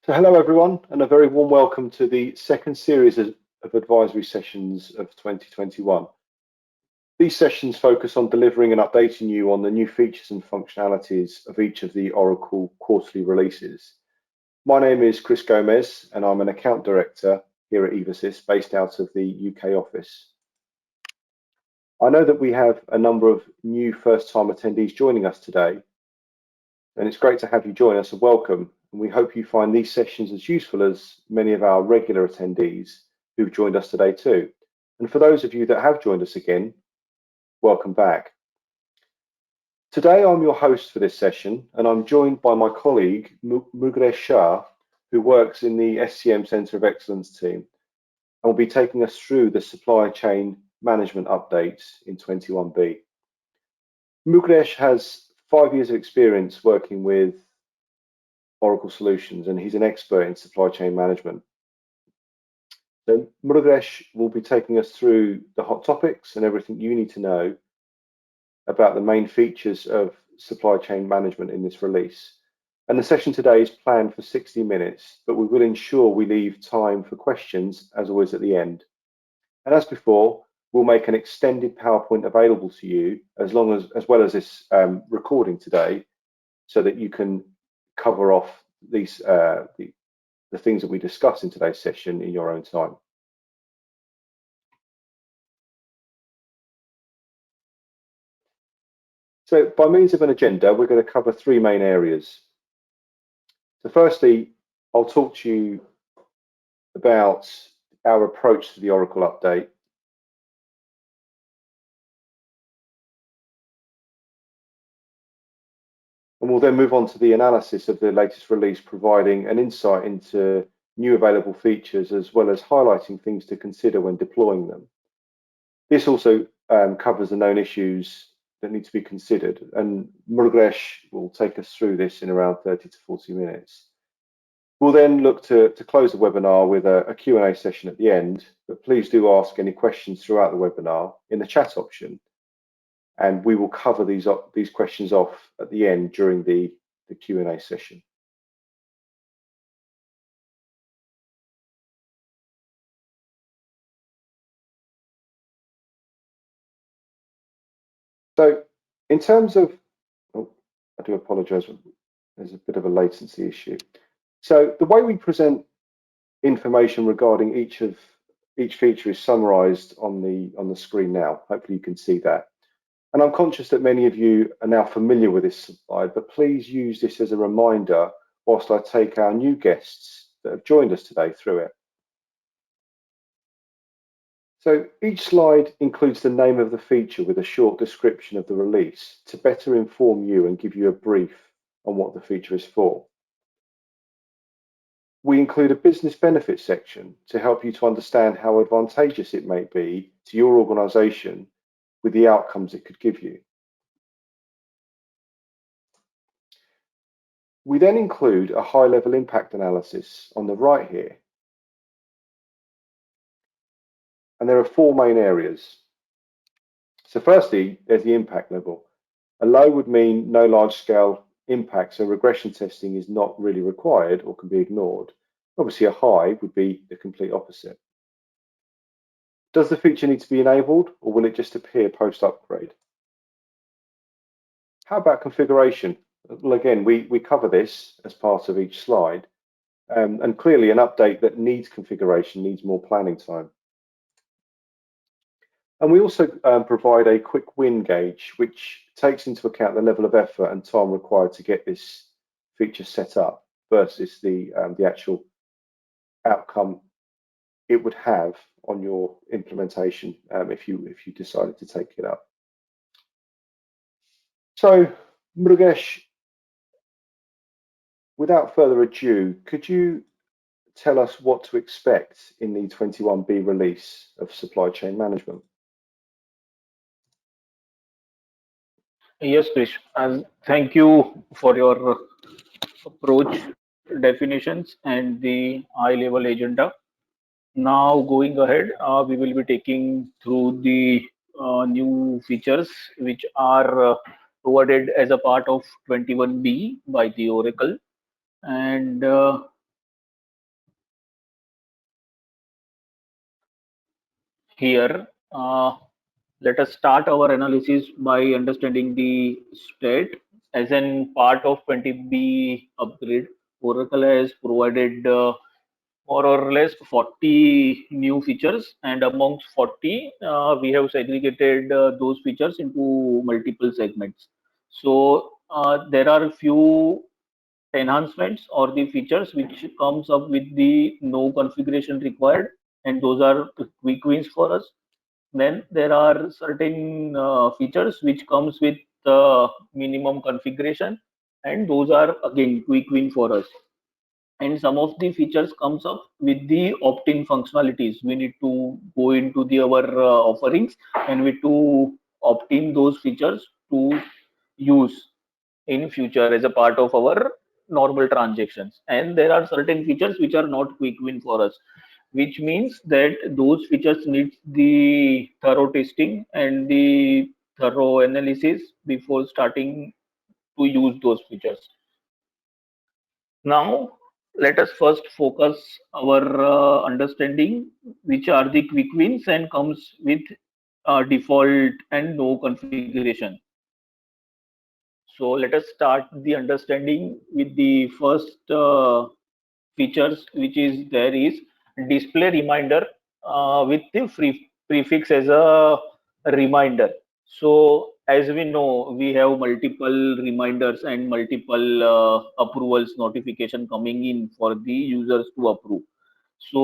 So hello everyone, and a very warm welcome to the second series of advisory sessions of 2021. These sessions focus on delivering and updating you on the new features and functionalities of each of the Oracle quarterly releases. My name is Chris Gomez, and I'm an account director here at Evasys, based out of the UK office. I know that we have a number of new first-time attendees joining us today, and it's great to have you join us and welcome. And we hope you find these sessions as useful as many of our regular attendees who've joined us today too. And for those of you that have joined us again, welcome back. Today I'm your host for this session, and I'm joined by my colleague Mukesh Shah, who works in the SCM Centre of Excellence team, and will be taking us through the supply chain management updates in 21B. Mukesh has 5 years of experience working with Oracle Solutions, and he's an expert in supply chain management. So Mukesh will be taking us through the hot topics and everything you need to know about the main features of supply chain management in this release. And the session today is planned for 60 minutes, but we will ensure we leave time for questions, as always, at the end. And as before, we'll make an extended PowerPoint available to you as well as this recording today, so that you can cover off these the things that we discuss in today's session in your own time. So by means of an agenda, we're going to cover 3 main areas. So firstly, I'll talk to you about our approach to the Oracle update. And we'll then move on to the analysis of the latest release, providing an insight into new available features, as well as highlighting things to consider when deploying them. This also covers the known issues that need to be considered, and Mukesh will take us through this in around 30 to 40 minutes. We'll then look to close the webinar with a Q&A session at the end, but please do ask any questions throughout the webinar in the chat option, and we will cover these questions off at the end during the Q&A session. So in terms of, I do apologize, there's a bit of a latency issue. So the way we present information regarding each feature is summarized on the screen now. Hopefully you can see that. And I'm conscious that many of you are now familiar with this slide, but please use this as a reminder whilst I take our new guests that have joined us today through it. So each slide includes the name of the feature with a short description of the release to better inform you and give you a brief on what the feature is for. We include a business benefits section to help you to understand how advantageous it may be to your organization with the outcomes it could give you. We then include a high-level impact analysis on the right here. And there are 4 main areas. So firstly, there's the impact level. A low would mean no large-scale impact, so regression testing is not really required or can be ignored. Obviously, a high would be the complete opposite. Does the feature need to be enabled, or will it just appear post-upgrade? How about configuration? Well, again, we cover this as part of each slide, and clearly an update that needs configuration needs more planning time. And we also provide a quick win gauge, which takes into account the level of effort and time required to get this feature set up versus the actual outcome it would have on your implementation if you decided to take it up. So, Mukesh, without further ado, could you tell us what to expect in the 21B release of supply chain management? Yes, Krish. And thank you for your approach, definitions, and the high-level agenda. Now, going ahead, we will be taking through the new features which are provided as a part of 21B by the Oracle. And here. Let us start our analysis by understanding the state. As an part of 20B upgrade, Oracle has provided more or less 40 new features, and amongst 40, we have segregated those features into multiple segments. So there are a few enhancements or the features which comes up with the no configuration required, and those are quick wins for us. Then there are certain features which comes with minimum configuration, and those are again quick win for us. And some of the features comes up with the opt-in functionalities. We need to go into the our offerings, and we to opt in those features to use in future as a part of our normal transactions. And there are certain features which are not quick win for us, which means that those features need the thorough testing and the thorough analysis before starting to use those features. Now let us first focus our understanding which are the quick wins and comes with default and no configuration. So let us start the understanding with the first features which is there is display reminder with the free prefix as a reminder. So as we know, we have multiple reminders and multiple approvals notification coming in for the users to approve. So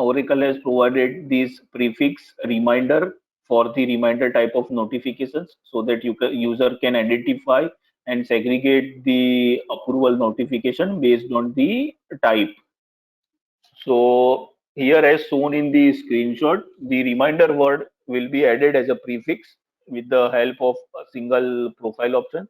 Oracle has provided this prefix reminder for the reminder type of notifications, so that user can identify and segregate the approval notification based on the type. So here, as shown in the screenshot, the reminder word will be added as a prefix with the help of a single profile option,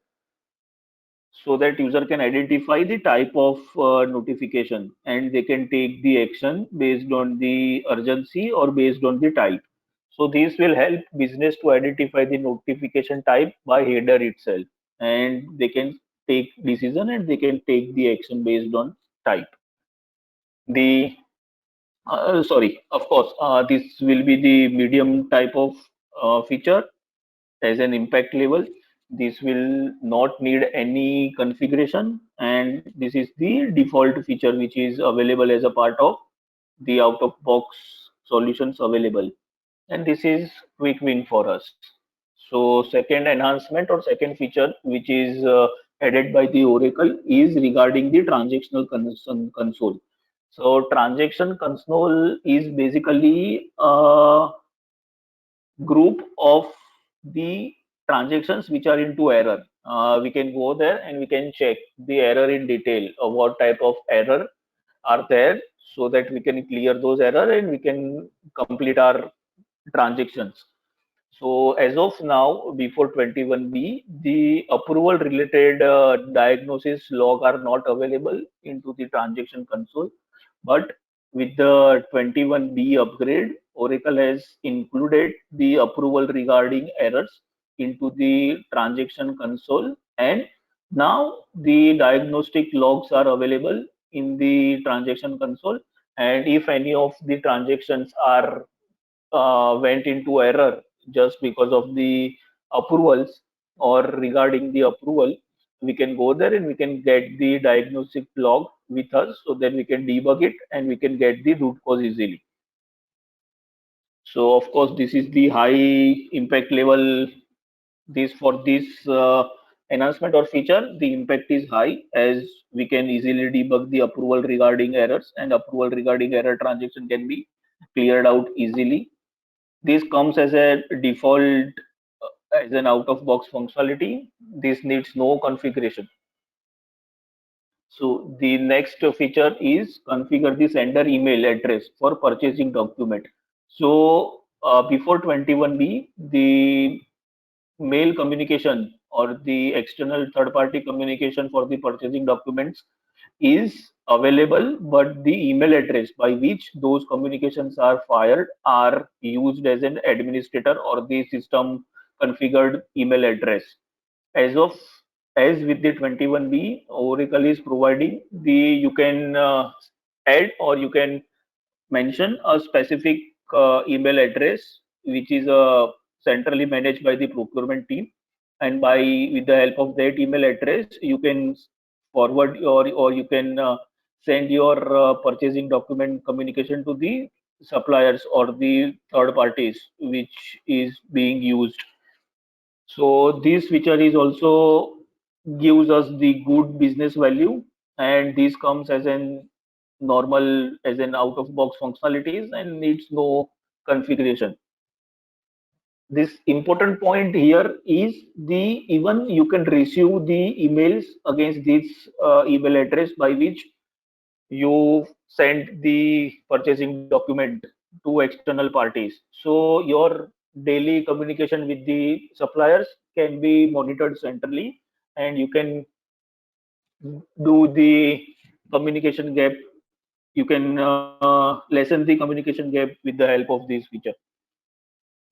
so that user can identify the type of notification, and they can take the action based on the urgency or based on the type. So this will help business to identify the notification type by header itself, and they can take decision and they can take the action based on type. The sorry, of course, this will be the medium type of feature as an impact level. This will not need any configuration, and this is the default feature which is available as a part of the out of box solutions available. And this is quick win for us. So second enhancement or second feature which is added by the Oracle is regarding the transactional console. So transaction console is basically group of the transactions which are into error. We can go there and we can check the error in detail of what type of error are there, so that we can clear those error and we can complete our transactions. So as of now, before 21B, the approval related diagnosis log are not available into the transaction console. But with the 21B upgrade, Oracle has included the approval regarding errors into the transaction console. And now the diagnostic logs are available in the transaction console. And if any of the transactions are went into error just because of the approvals or regarding the approval, we can go there and we can get the diagnostic log with us, so then we can debug it and we can get the root cause easily. So of course, this is the high impact level. This for this enhancement or feature, the impact is high, as we can easily debug the approval regarding errors, and approval regarding error transaction can be cleared out easily. This comes as a default as an out of box functionality. This needs no configuration. So the next feature is configure the sender email address for purchasing document. So before 21B, the mail communication or the external third party communication for the purchasing documents is available, but the email address by which those communications are fired are used as an administrator or the system configured email address. As of as with the 21B, Oracle is providing the you can add or you can mention a specific email address, which is centrally managed by the procurement team, and with the help of that email address, you can forward or you can send your purchasing document communication to the suppliers or the third parties which is being used. So this feature is also gives us the good business value, and this comes as an normal as an out of box functionalities and needs no configuration. This important point here is the even you can receive the emails against this email address by which you send the purchasing document to external parties. So your daily communication with the suppliers can be monitored centrally, and you can do the communication gap. You can lessen the communication gap with the help of this feature.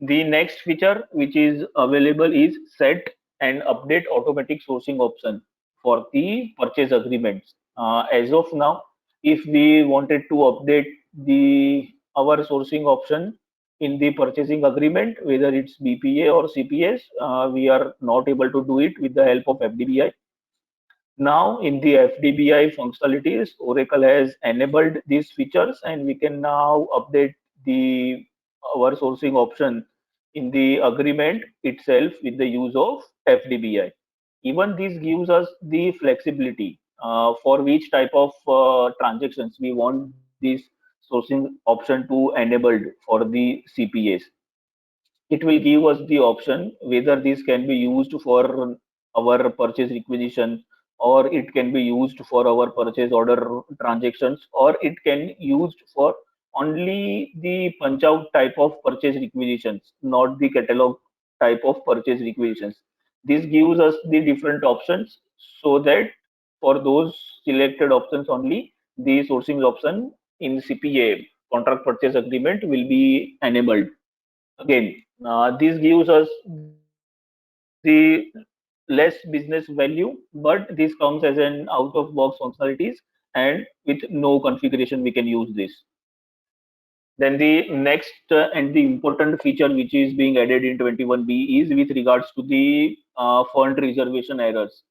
The next feature which is available is set and update automatic sourcing option for the purchase agreements. As of now, if we wanted to update the our sourcing option in the purchasing agreement, whether it's BPA or CPS, we are not able to do it with the help of FDBI. Now, in the FDBI functionalities, Oracle has enabled these features, and we can now update the our sourcing option in the agreement itself with the use of FDBI. Even this gives us the flexibility for which type of transactions we want this sourcing option to enabled for the CPAs. It will give us the option whether this can be used for our purchase requisition, or it can be used for our purchase order transactions, or it can used for only the punch out type of purchase requisitions, not the catalog type of purchase requisitions. This gives us the different options so that for those selected options only, the sourcing option in CPA contract purchase agreement will be enabled. Again, this gives us the less business value, but this comes as an out of box functionalities, and with no configuration we can use this. Then the next and the important feature which is being added in 21B is with regards to the fund reservation errors.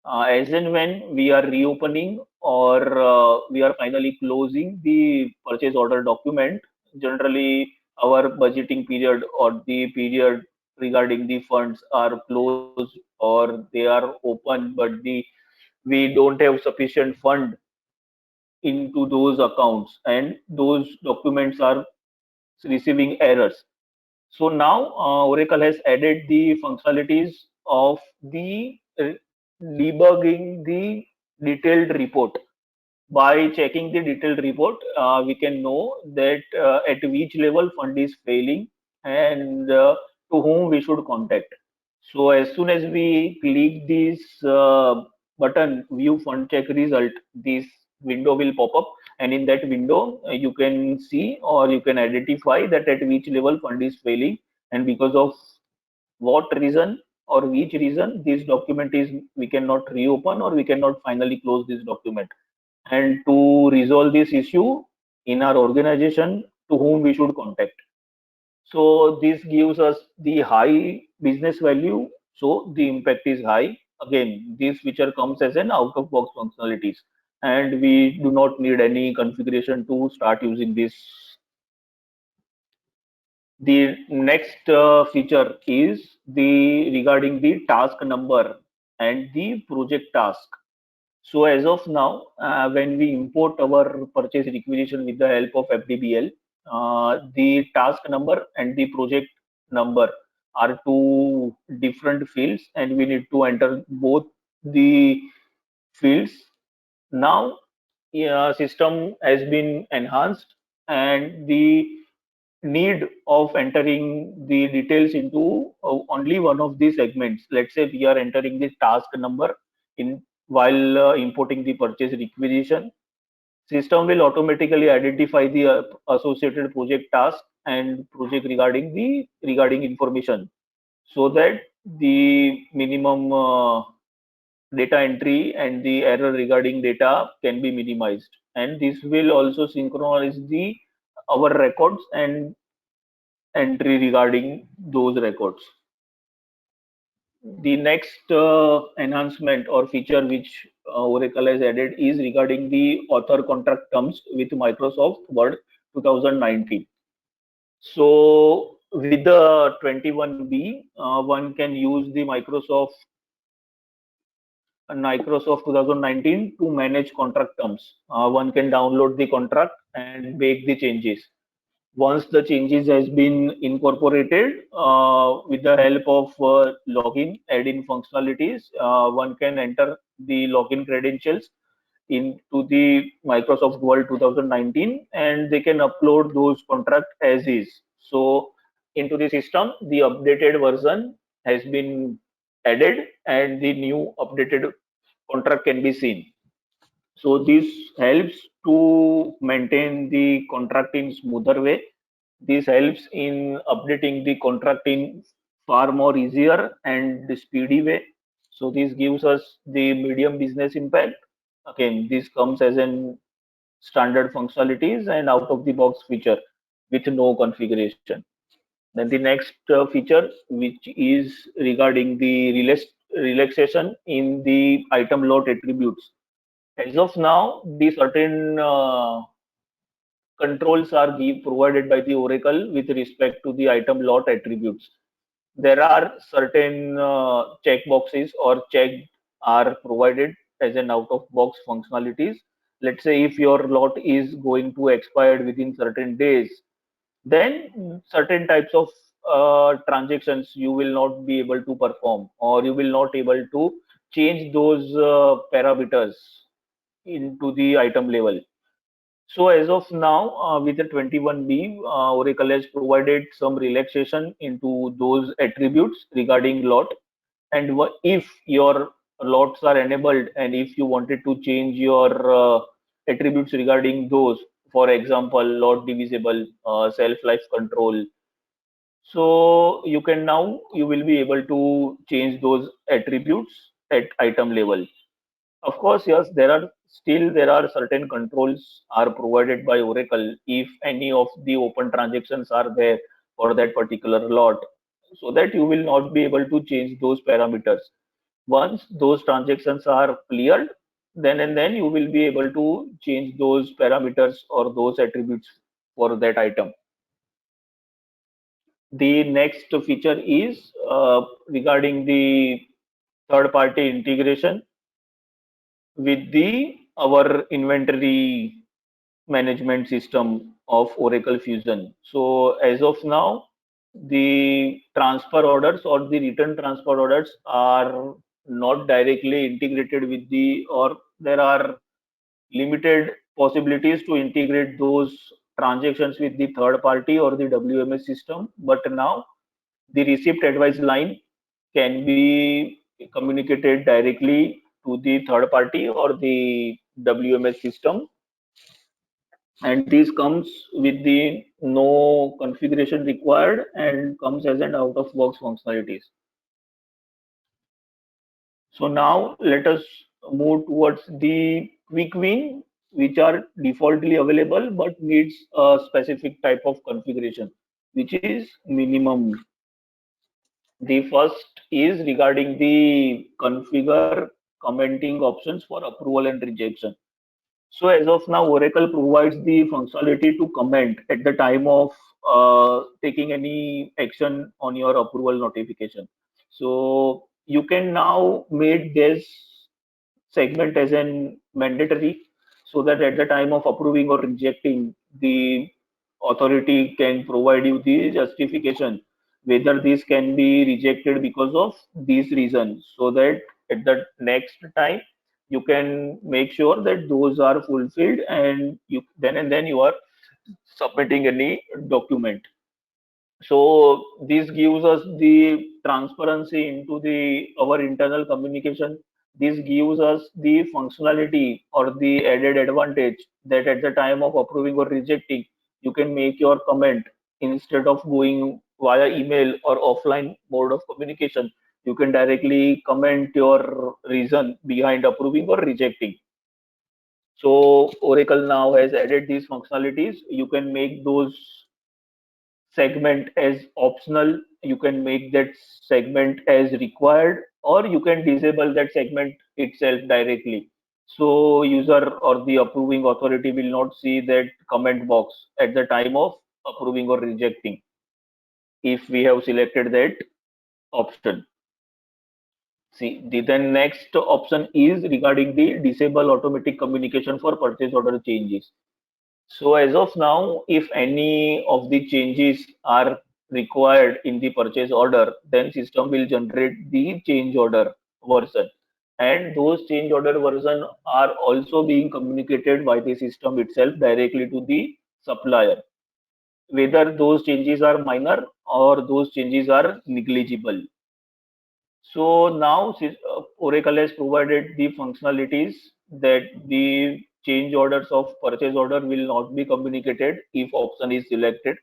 As and when we are reopening or we are finally closing the purchase order document, generally our budgeting period or the period regarding the funds are closed or they are open, but we don't have sufficient fund into those accounts, and those documents are receiving errors. So now Oracle has added the functionalities of the debugging the detailed report. By checking the detailed report, we can know that at which level fund is failing, and to whom we should contact. So as soon as we click this button, view fund check result, this window will pop up, and in that window you can see or you can identify that at which level fund is failing, and because of what reason or which reason this document is we cannot reopen or we cannot finally close this document, and to resolve this issue in our organization, to whom we should contact. So this gives us the high business value, so the impact is high. Again, this feature comes as an out of box functionalities, and we do not need any configuration to start using this. The next feature is the regarding the task number and the project task. So as of now, when we import our purchase requisition with the help of FDBL, the task number and the project number are two different fields, and we need to enter both the fields. Now, system has been enhanced, and the need of entering the details into only one of the segments. Let's say we are entering the task number in while importing the purchase requisition. System will automatically identify the associated project task and project regarding information, so that the minimum data entry and the error regarding data can be minimized. And this will also synchronize the our records and entry regarding those records. The next enhancement or feature which Oracle has added is regarding the author contract terms with Microsoft Word 2019. So with the 21B, one can use the Microsoft 2019 to manage contract terms. One can download the contract and make the changes. Once the changes has been incorporated with the help of login, add-in functionalities, one can enter the login credentials into the Microsoft Word 2019 and they can upload those contract as is. So into the system, the updated version has been added and the new updated contract can be seen. So this helps to maintain the contract in smoother way. This helps in updating the contract in far more easier and speedy way. So this gives us the medium business impact. Again, this comes as an standard functionalities and out of the box feature with no configuration. Then the next feature, which is regarding the relaxation in the item lot attributes. As of now, the certain controls are provided by the Oracle with respect to the item lot attributes. There are certain checkboxes or check are provided as an out-of-box functionalities. Let's say if your lot is going to expire within certain days, then certain types of transactions you will not be able to perform or you will not able to change those parameters into the item level. So as of now, with the 21B, Oracle has provided some relaxation into those attributes regarding lot. And if your lots are enabled and if you wanted to change your attributes regarding those, for example, lot divisible, self-life control, so you will be able to change those attributes at item level. Of course, yes, there are certain controls are provided by Oracle if any of the open transactions are there for that particular lot, so that you will not be able to change those parameters. Once those transactions are cleared, then and then you will be able to change those parameters or those attributes for that item. The next feature is regarding the third party integration with the our inventory management system of Oracle Fusion. So as of now, the transfer orders or the return transfer orders are not directly integrated with the, or there are limited possibilities to integrate those transactions with the third party or the WMS system. But now the receipt advice line can be communicated directly to the third party or the WMS system, and this comes with the no configuration required and comes as an out of box functionalities. So now let us move towards the quick win, which are defaultly available but needs a specific type of configuration, which is minimum. The first is regarding the configure commenting options for approval and rejection. So as of now, Oracle provides the functionality to comment at the time of taking any action on your approval notification. So you can now make this segment as an mandatory so that at the time of approving or rejecting, the authority can provide you the justification whether this can be rejected because of these reasons, so that at the next time you can make sure that those are fulfilled and you then and then you are submitting any document. So this gives us the transparency into the our internal communication. This gives us the functionality or the added advantage that at the time of approving or rejecting, you can make your comment instead of going via email or offline mode of communication. You can directly comment your reason behind approving or rejecting. So Oracle now has added these functionalities. You can make those segment as optional. You can make that segment as required, or you can disable that segment itself directly. So user or the approving authority will not see that comment box at the time of approving or rejecting if we have selected that option. See, the then next option is regarding the disable automatic communication for purchase order changes. So as of now, if any of the changes are required in the purchase order, then system will generate the change order version. And those change order version are also being communicated by the system itself directly to the supplier, whether those changes are minor or those changes are negligible. So now Oracle has provided the functionalities that the change orders of purchase order will not be communicated if option is selected,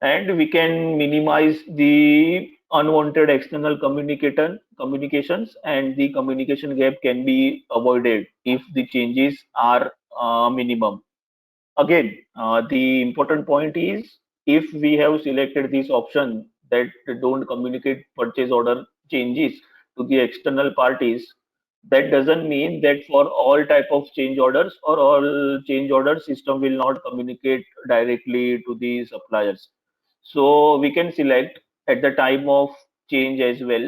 and we can minimize the unwanted external communications, and the communication gap can be avoided if the changes are minimum. Again, the important point is, if we have selected this option that don't communicate purchase order changes to the external parties, that doesn't mean that for all type of change orders or all change orders system will not communicate directly to the suppliers. So we can select at the time of change as well,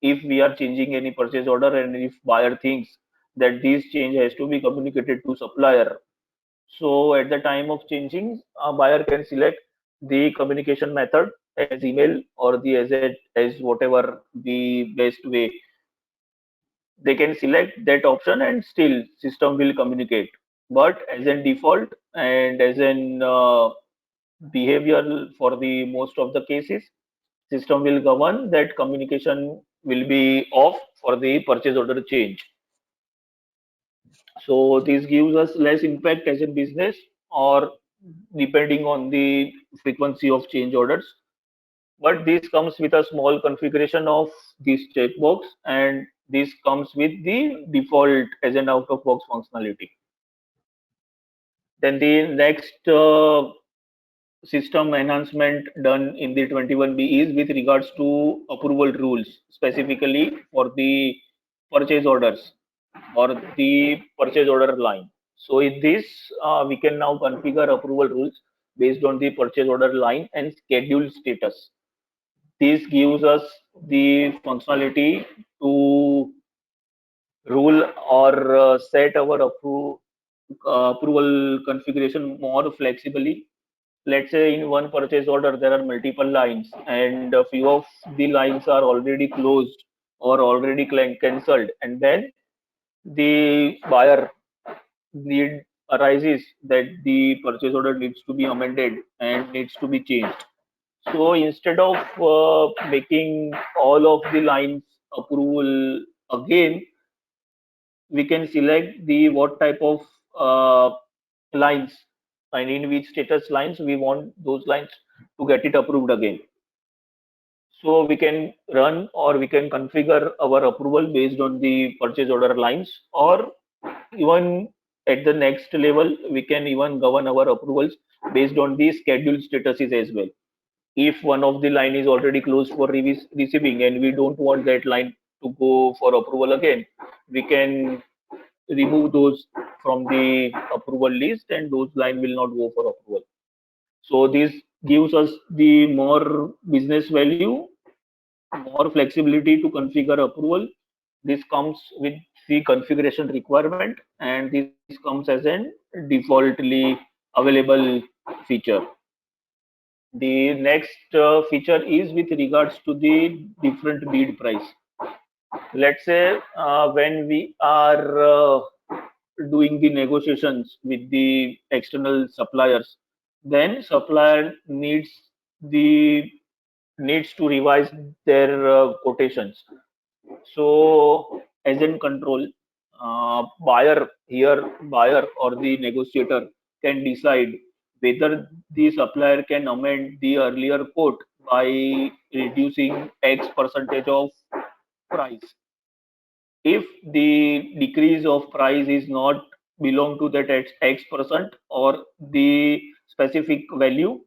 if we are changing any purchase order and if buyer thinks that this change has to be communicated to supplier, so at the time of changing, a buyer can select the communication method as email or the as whatever the best way. They can select that option and still system will communicate. But as in default and as in behavioral for the most of the cases, system will govern that communication will be off for the purchase order change. So this gives us less impact as a business, or depending on the frequency of change orders. But this comes with a small configuration of this checkbox, and this comes with the default as an out-of-box functionality. Then the next system enhancement done in the 21B is with regards to approval rules, specifically for the purchase orders or the purchase order line. So in this, we can now configure approval rules based on the purchase order line and schedule status. This gives us the functionality to rule or set our approval configuration more flexibly. Let's say in one purchase order there are multiple lines and a few of the lines are already closed or already cancelled, and then the buyer need arises that the purchase order needs to be amended and needs to be changed. So instead of making all of the lines approval again, we can select the what type of lines and in which status lines we want those lines to get it approved again. So we can run or we can configure our approval based on the purchase order lines, or even at the next level, we can even govern our approvals based on the scheduled statuses as well. If one of the line is already closed for receiving and we don't want that line to go for approval again, we can remove those from the approval list and those line will not go for approval. So this gives us the more business value, more flexibility to configure approval. This comes with the configuration requirement, and this comes as an defaultly available feature. The next feature is with regards to the different bid price. Let's say when we are doing the negotiations with the external suppliers, then supplier the needs to revise their quotations. So as in control, buyer or the negotiator can decide whether the supplier can amend the earlier quote by reducing X percentage of price. If the decrease of price is not belong to that X percent or the specific value,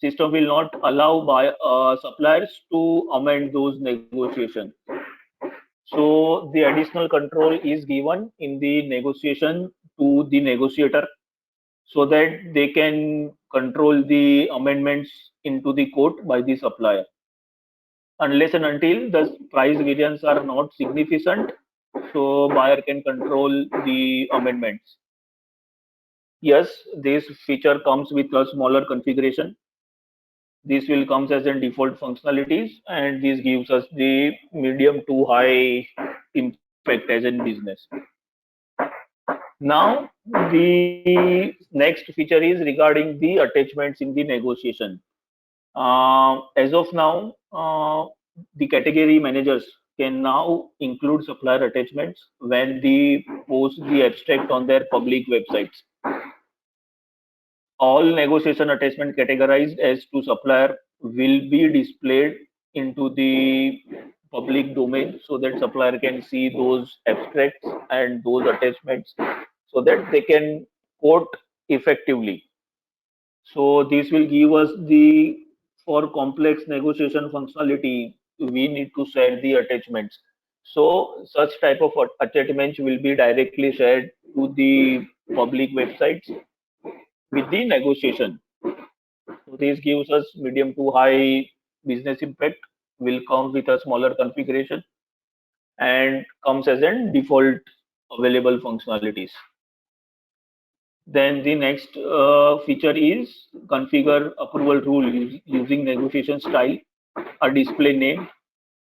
system will not allow suppliers to amend those negotiations. So the additional control is given in the negotiation to the negotiator, so that they can control the amendments into the quote by the supplier. Unless and until the price variance are not significant, so buyer can control the amendments. Yes, this feature comes with a smaller configuration. This will comes as a default functionalities, and this gives us the medium to high impact as in business. Now, the next feature is regarding the attachments in the negotiation. As of now, the category managers can now include supplier attachments when they post the abstract on their public websites. All negotiation attachment categorized as to supplier will be displayed into the public domain, so that supplier can see those abstracts and those attachments, so that they can quote effectively. So this will give us the, for complex negotiation functionality, we need to share the attachments. So such type of attachments will be directly shared to the public websites with the negotiation. So this gives us medium to high business impact, will come with a smaller configuration, and comes as a default available functionalities. Then the next feature is configure approval rule using negotiation style, a display name,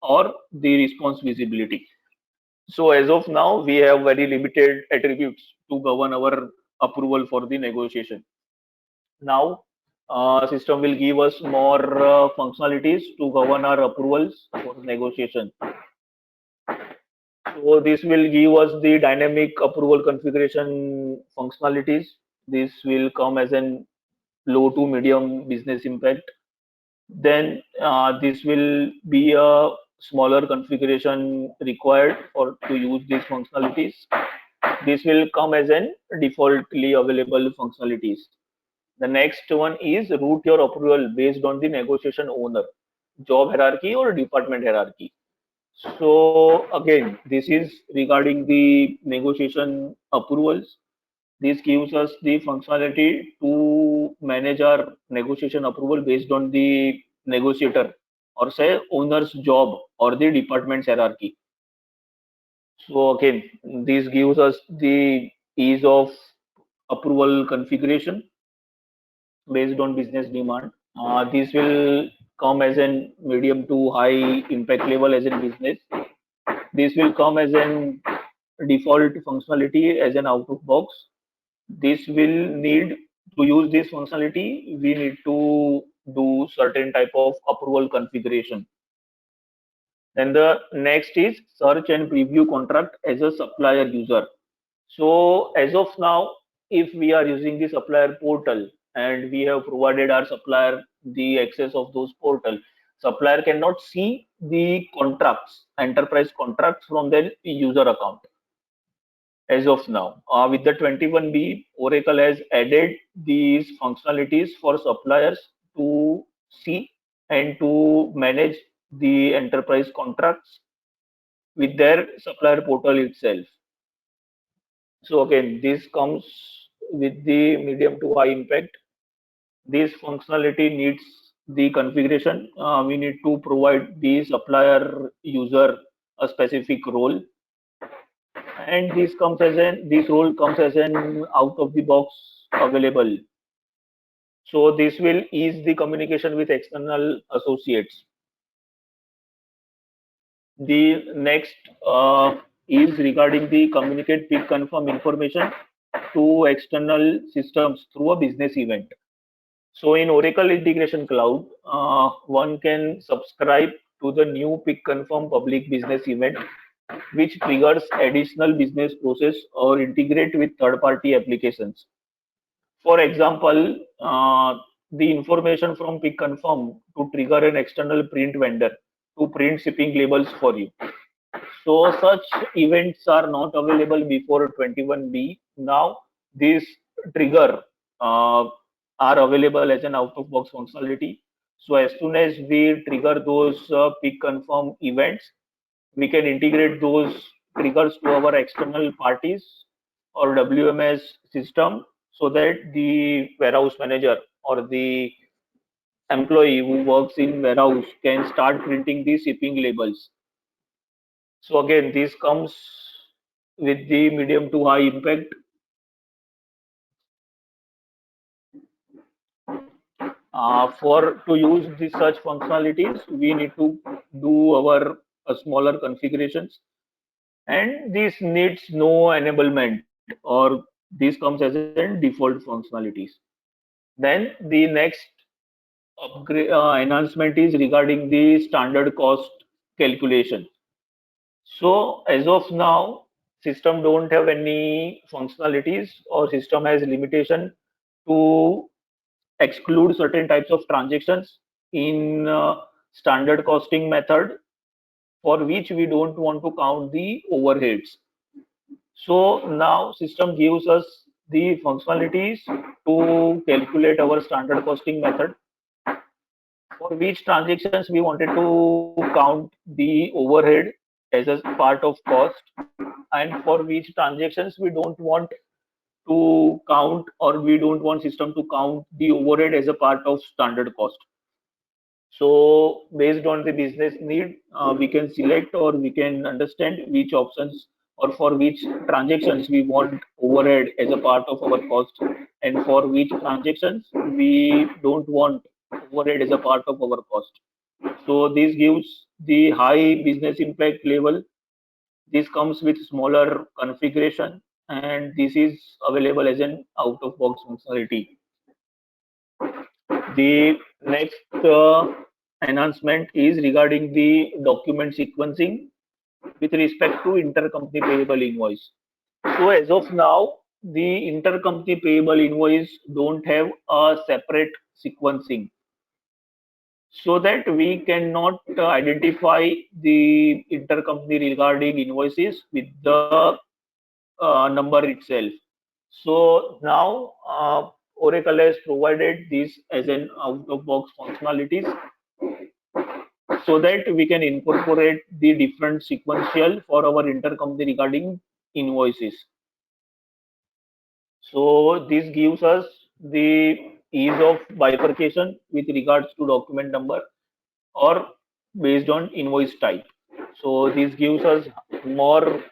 or the response visibility. So as of now, we have very limited attributes to govern our approval for the negotiation. Now, system will give us more functionalities to govern our approvals for negotiation. So this will give us the dynamic approval configuration functionalities. This will come as an low to medium business impact. Then this will be a smaller configuration required for to use these functionalities. This will come as an defaultly available functionalities. The next one is route your approval based on the negotiation owner, job hierarchy or department hierarchy. So again, this is regarding the negotiation approvals. This gives us the functionality to manage our negotiation approval based on the negotiator, or say owner's job or the department's hierarchy. So again, this gives us the ease of approval configuration based on business demand. This will come as a medium to high impact level as in business. This will come as an default functionality as an out of box. This will need to use this functionality. We need to do certain type of approval configuration. Then the next is search and preview contract as a supplier user. So as of now, if we are using the supplier portal and we have provided our supplier the access of those portal, supplier cannot see the contracts, enterprise contracts from their user account. As of now, with the 21B, Oracle has added these functionalities for suppliers to see and to manage the enterprise contracts with their supplier portal itself. So again, this comes with the medium to high impact. This functionality needs the configuration. We need to provide the supplier user a specific role, and this role comes as an out of the box available. So this will ease the communication with external associates. The next is regarding the communicate pick confirm information to external systems through a business event. So in Oracle Integration Cloud, one can subscribe to the new pick confirm public business event, which triggers additional business process or integrate with third-party applications. For example, the information from pick confirm to trigger an external print vendor to print shipping labels for you. So such events are not available before 21B. Now this trigger are available as an out-of-box functionality. So as soon as we trigger those peak confirm events, we can integrate those triggers to our external parties or WMS system so that the warehouse manager or the employee who works in warehouse can start printing the shipping labels. So again, this comes with the medium to high impact. For to use the such functionalities, we need to do our smaller configurations, and this needs no enablement, or this comes as a default functionalities. Then the next upgrade enhancement is regarding the standard cost calculation. So as of now, system don't have any functionalities, or system has limitation to exclude certain types of transactions in standard costing method, for which we don't want to count the overheads. So now system gives us the functionalities to calculate our standard costing method, for which transactions we wanted to count the overhead as a part of cost, and for which transactions we don't want to count, or we don't want system to count the overhead as a part of standard cost. So based on the business need, we can select or we can understand which options or for which transactions we want overhead as a part of our cost, and for which transactions we don't want overhead as a part of our cost. So this gives the high business impact level. This comes with smaller configuration, and this is available as an out-of-box functionality. The next enhancement is regarding the document sequencing with respect to intercompany payable invoice. So as of now, the intercompany payable invoice don't have a separate sequencing, so that we cannot identify the intercompany regarding invoices with the number itself. So now Oracle has provided this as an out-of-box functionalities, so that we can incorporate the different sequential for our intercompany regarding invoices. So this gives us the ease of bifurcation with regards to document number or based on invoice type. So this gives us more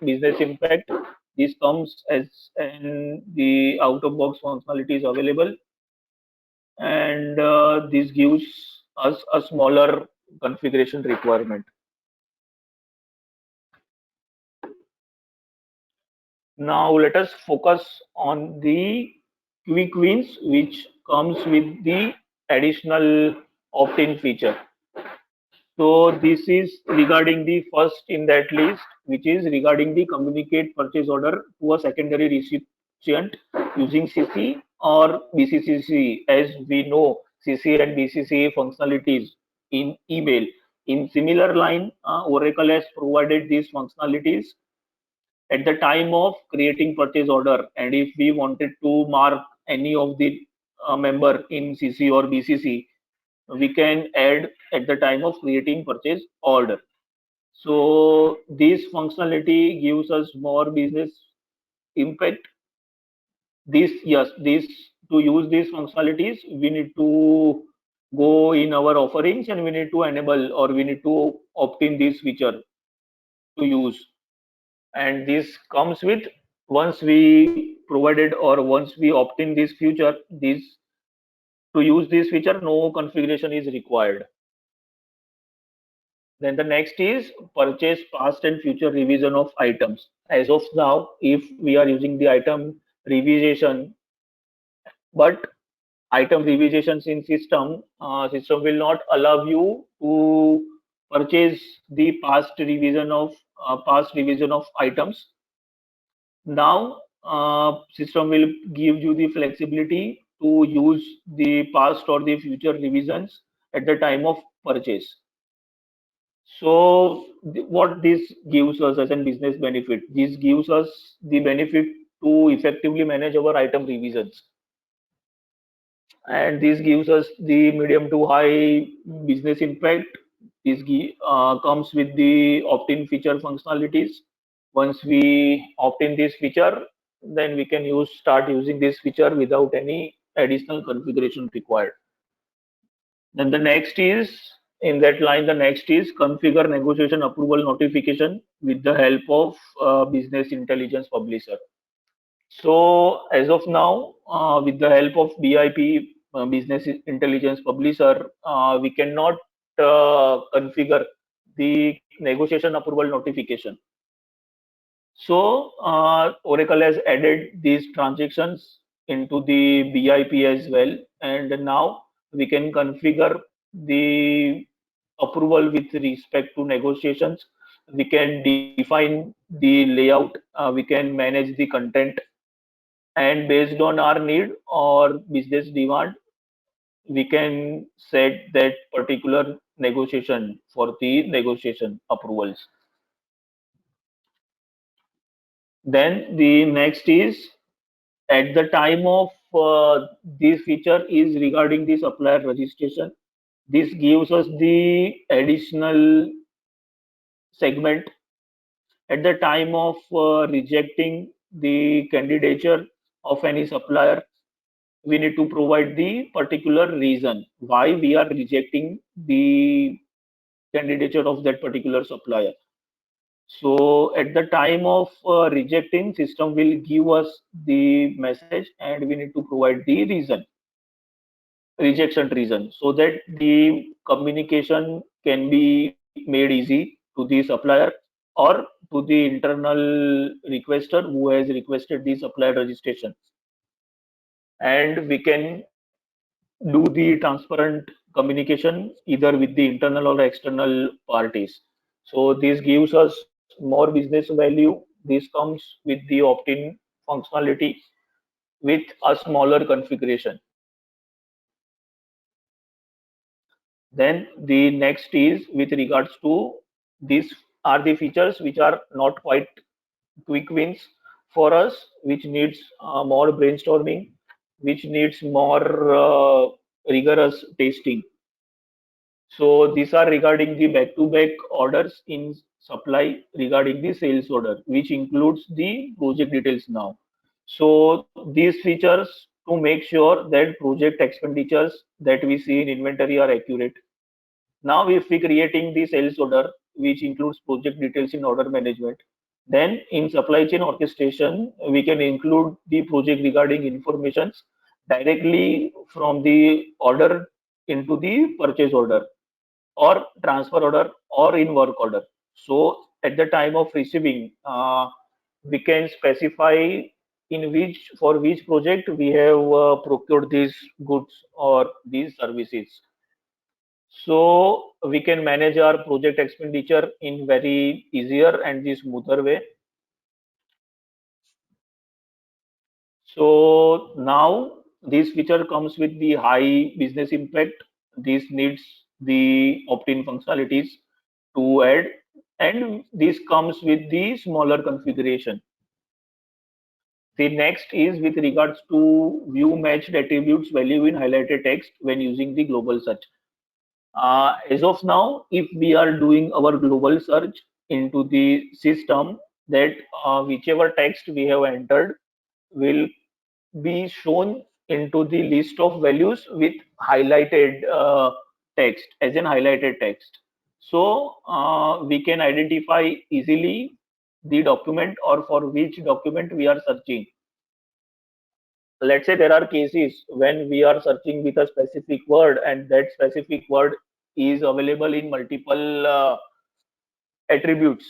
business impact. This comes as in the out-of-box functionalities available, and this gives us a smaller configuration requirement. Now let us focus on the quick wins, which comes with the additional opt-in feature. So this is regarding the first in that list, which is regarding the communicate purchase order to a secondary recipient using CC or BCCC. As we know, CC and BCC functionalities in email. In similar line, Oracle has provided these functionalities at the time of creating purchase order, and if we wanted to mark any of the member in CC or BCC, we can add at the time of creating purchase order. So this functionality gives us more business impact. This to use these functionalities, we need to go in our offerings and we need to enable or we need to opt in this feature to use. And this comes with, once we provided or once we opt in this feature, this to use this feature, no configuration is required. Then the next is purchase past and future revision of items. As of now, if we are using the item revision, but item revisions in system, system will not allow you to purchase the past revision of items. Now, system will give you the flexibility to use the past or the future revisions at the time of purchase. So what this gives us as a business benefit? This gives us the benefit to effectively manage our item revisions. and this gives us the medium to high business impact. This comes with the opt-in feature functionalities. Once we opt in this feature, then we can start using this feature without any additional configuration required. Then the next is, in that line, the next is configure negotiation approval notification with the help of business intelligence publisher. So as of now, with the help of BIP, Business Intelligence Publisher, we cannot configure the negotiation approval notification. So Oracle has added these transactions into the BIP as well, and now we can configure the approval with respect to negotiations. We can define the layout. We can manage the content, and based on our need or business demand, we can set that particular negotiation for the negotiation approvals. Then the next is, at the time of this feature is regarding the supplier registration. This gives us the additional segment at the time of rejecting the candidature of any supplier. We need to provide the particular reason why we are rejecting the candidature of that particular supplier. So at the time of rejecting, system will give us the message and we need to provide the reason, rejection reason, so that the communication can be made easy to the supplier or to the internal requester who has requested the supplier registration. And we can do the transparent communication either with the internal or external parties. So this gives us more business value. This comes with the opt-in functionality with a smaller configuration. Then the next is with regards to, these are the features which are not quite quick wins for us, which needs more brainstorming, which needs more rigorous testing. So these are regarding the back-to-back orders in supply regarding the sales order, which includes the project details now. So these features to make sure that project expenditures that we see in inventory are accurate. Now, if we creating the sales order, which includes project details in order management, then in supply chain orchestration, we can include the project regarding informations directly from the order into the purchase order or transfer order or in work order. So at the time of receiving, we can specify in which, for which project we have procured these goods or these services. So we can manage our project expenditure in very easier and the smoother way. So now this feature comes with the high business impact. This needs the opt-in functionalities to add, and this comes with the smaller configuration. The next is with regards to view matched attributes value in highlighted text when using the global search. As of now, if we are doing our global search into the system, that whichever text we have entered will be shown into the list of values with highlighted text, as in highlighted text. So we can identify easily the document or for which document we are searching. Let's say there are cases when we are searching with a specific word and that specific word is available in multiple attributes,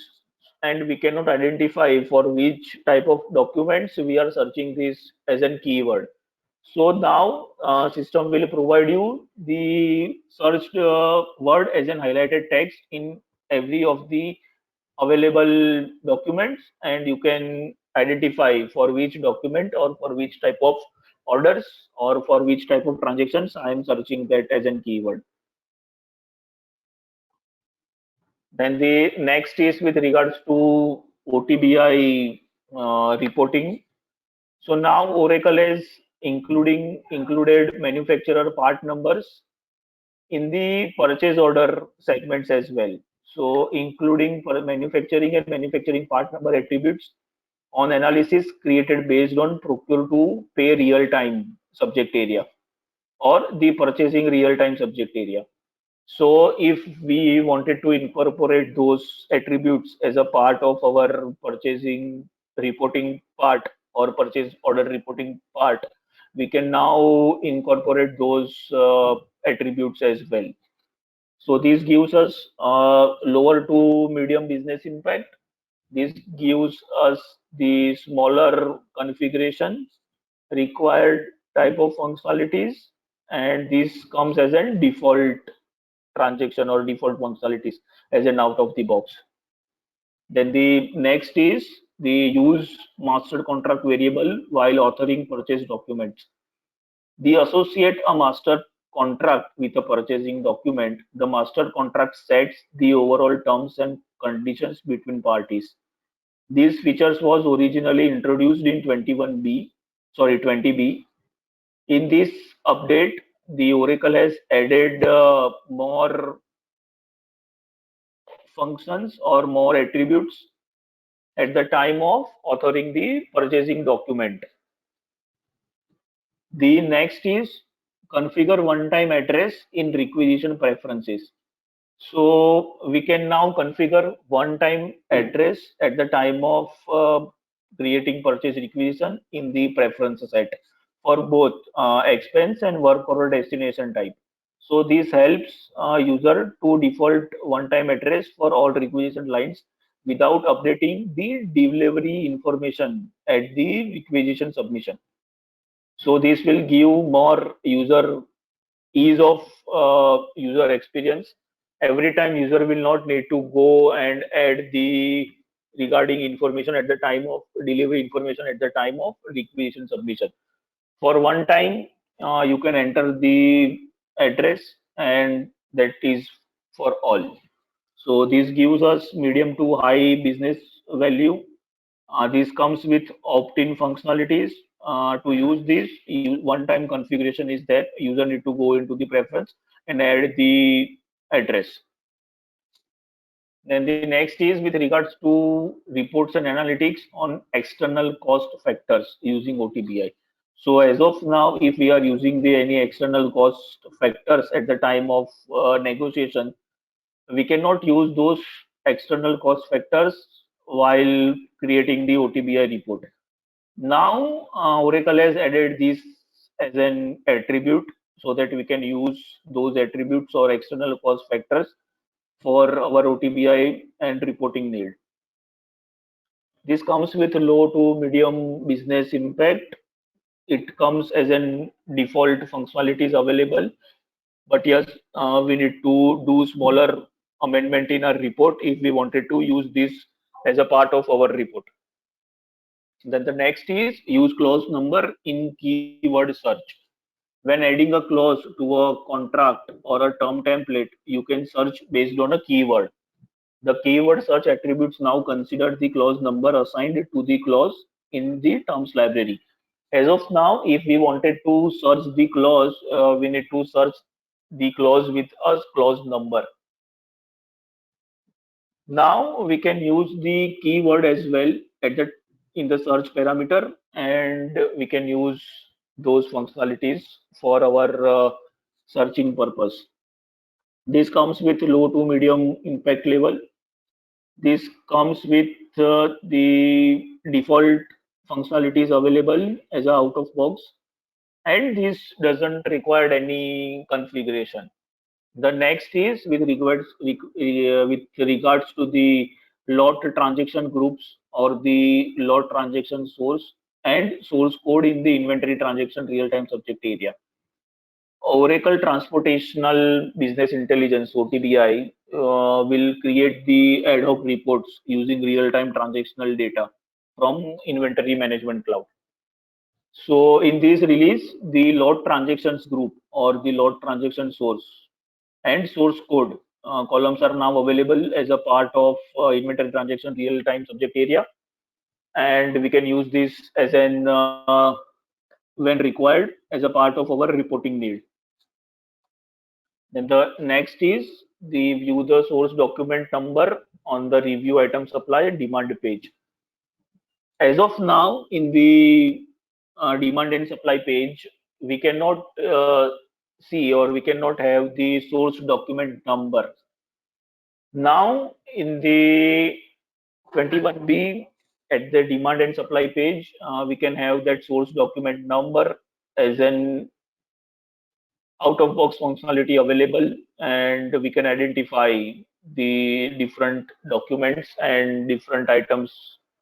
and we cannot identify for which type of documents we are searching this as a keyword. So now system will provide you the searched word as an highlighted text in every of the available documents, and you can identify for which document or for which type of orders or for which type of transactions I am searching that as a keyword. Then the next is with regards to OTBI reporting. So now Oracle has included manufacturer part numbers in the purchase order segments as well. So including for manufacturing and manufacturing part number attributes on analysis created based on procure to pay real time subject area or the purchasing real time subject area. So if we wanted to incorporate those attributes as a part of our purchasing reporting part or purchase order reporting part, we can now incorporate those attributes as well. So this gives us lower to medium business impact. This gives us the smaller configuration required type of functionalities, and this comes as a default transaction or default functionalities as an out of the box. Then the next is the use master contract variable while authoring purchase documents. The associate a master contract with a purchasing document. The master contract sets the overall terms and conditions between parties. These features was originally introduced in 20B. In this update, the Oracle has added more functions or more attributes at the time of authoring the purchasing document. The next is configure one-time address in requisition preferences. So we can now configure one-time address at the time of creating purchase requisition in the preference set for both expense and work order destination type. So this helps user to default one-time address for all requisition lines without updating the delivery information at the requisition submission. So this will give more user ease of user experience. Every time user will not need to go and add the regarding information at the time of delivery information at the time of requisition submission. For one time, you can enter the address, and that is for all. So this gives us medium to high business value. This comes with opt-in functionalities. To use this, one-time configuration is that user need to go into the preference and add the address. Then the next is with regards to reports and analytics on external cost factors using OTBI. So as of now, if we are using any external cost factors at the time of negotiation, we cannot use those external cost factors while creating the OTBI report. Now Oracle has added this as an attribute so that we can use those attributes or external cost factors for our OTBI and reporting need. This comes with low to medium business impact. It comes as an default functionalities available, but yes, we need to do smaller amendment in our report if we wanted to use this as a part of our report. Then the next is use clause number in keyword search. When adding a clause to a contract or a term template, you can search based on a keyword. The keyword search attributes now consider the clause number assigned to the clause in the terms library. As of now, if we wanted to search the clause, we need to search the clause with a clause number. Now we can use the keyword as well at the in the search parameter, and we can use those functionalities for our searching purpose. This comes with low to medium impact level. This comes with the default functionalities available as a out of box, and this doesn't require any configuration. The next is with regards to the lot transaction groups or the lot transaction source and source code in the inventory transaction real-time subject area. Oracle Transportational Business Intelligence (OTBI) will create the ad hoc reports using real-time transactional data from Inventory Management Cloud. So in this release, the lot transactions group or the lot transaction source and source code columns are now available as a part of inventory transaction real-time subject area, and we can use this as an when required as a part of our reporting need. Then the next is the view the source document number on the review item supply and demand page. As of now, in the demand and supply page, we cannot see or we cannot have the source document number. Now, in the 21B, at the demand and supply page, we can have that source document number as an out-of-box functionality available, and we can identify the different documents and different items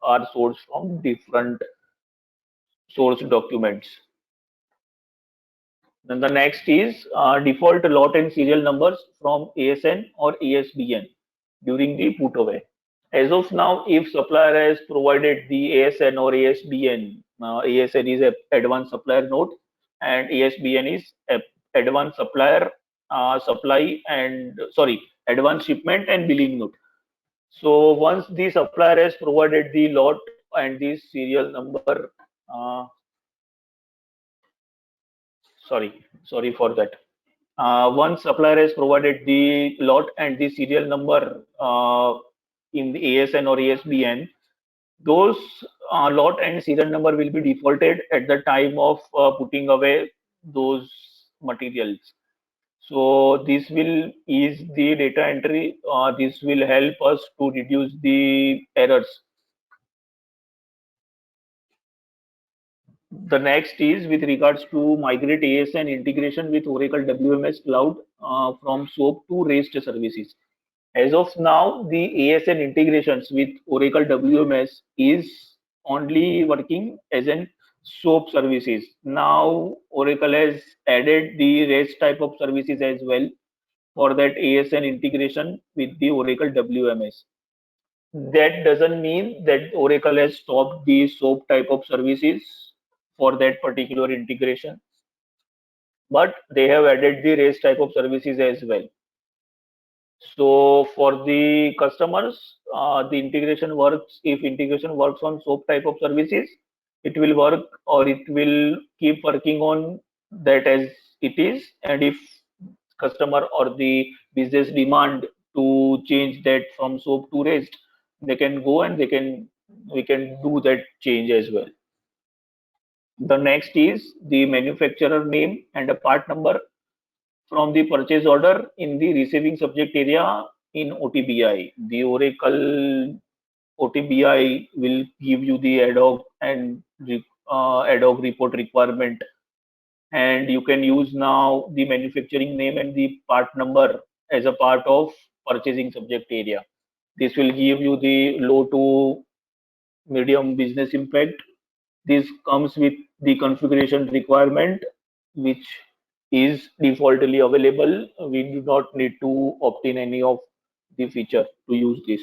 are sourced from different source documents. Then the next is default lot and serial numbers from ASN or ASBN during the put away. As of now, if supplier has provided the ASN or ASBN, ASN is a advanced supplier note and ASBN is a advanced supplier supply and advanced shipment and billing note. So once the supplier has provided the lot and the serial number, sorry for that. Once supplier has provided the lot and the serial number in the ASN or ASBN, those lot and serial number will be defaulted at the time of putting away those materials. So this will ease the data entry. This will help us to reduce the errors. The next is with regards to migrate ASN integration with Oracle WMS Cloud from SOAP to REST services. As of now, the ASN integrations with Oracle WMS is only working as an SOAP services. Now, Oracle has added the REST type of services as well for that ASN integration with the Oracle WMS. That doesn't mean that Oracle has stopped the SOAP type of services for that particular integration, but they have added the REST type of services as well. So for the customers, the integration works. If integration works on SOAP type of services, it will work or it will keep working on that as it is. And if customer or the business demand to change that from SOAP to REST, they can go and we can do that change as well. The next is the manufacturer name and a part number from the purchase order in the receiving subject area in OTBI. The Oracle OTBI will give you the ad hoc and ad hoc report requirement, and you can use now the manufacturing name and the part number as a part of purchasing subject area. This will give you the low to medium business impact. This comes with the configuration requirement, which is defaultly available. We do not need to opt in any of the feature to use this.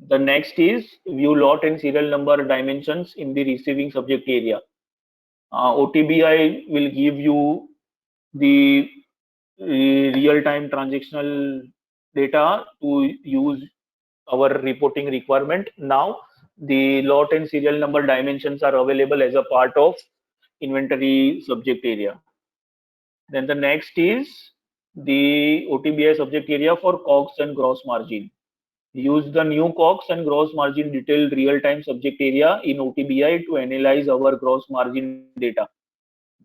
The next is view lot and serial number dimensions in the receiving subject area. OTBI will give you the real-time transactional data to use our reporting requirement. Now, the lot and serial number dimensions are available as a part of inventory subject area. Then the next is the OTBI subject area for COGS and gross margin. Use the new COGS and gross margin detailed real-time subject area in OTBI to analyze our gross margin data.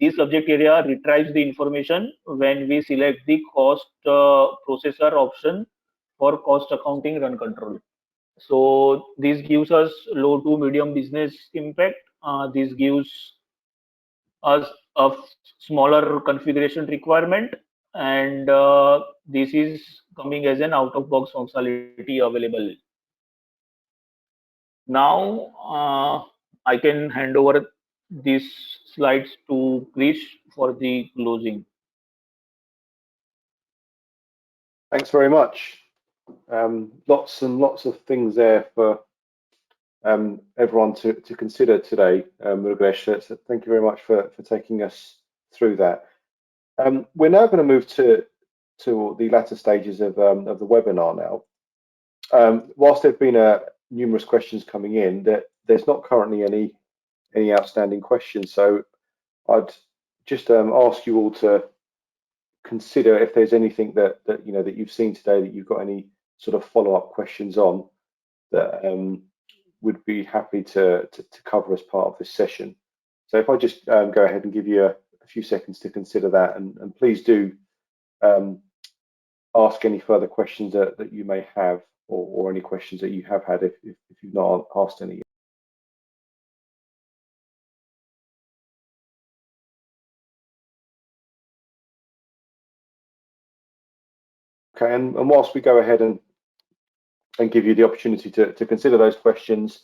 This subject area retrieves the information when we select the cost processor option for cost accounting run control. So this gives us low to medium business impact. This gives us a smaller configuration requirement, and this is coming as an out-of-box functionality available. Now I can hand over these slides to Krish for the closing. Thanks very much. Lots and lots of things there for everyone to consider today, Murugesh. So thank you very much for taking us through that. We're now going to move to the latter stages of the webinar now. Whilst there have been numerous questions coming in, there's not currently any outstanding questions. So I'd just ask you all to consider if there's anything that you've seen today that you've got any sort of follow-up questions on that would be happy to cover as part of this session. So if I just go ahead and give you a few seconds to consider that, and please do ask any further questions that you may have, or any questions that you have had if you've not asked any. Okay, and whilst we go ahead and give you the opportunity to consider those questions,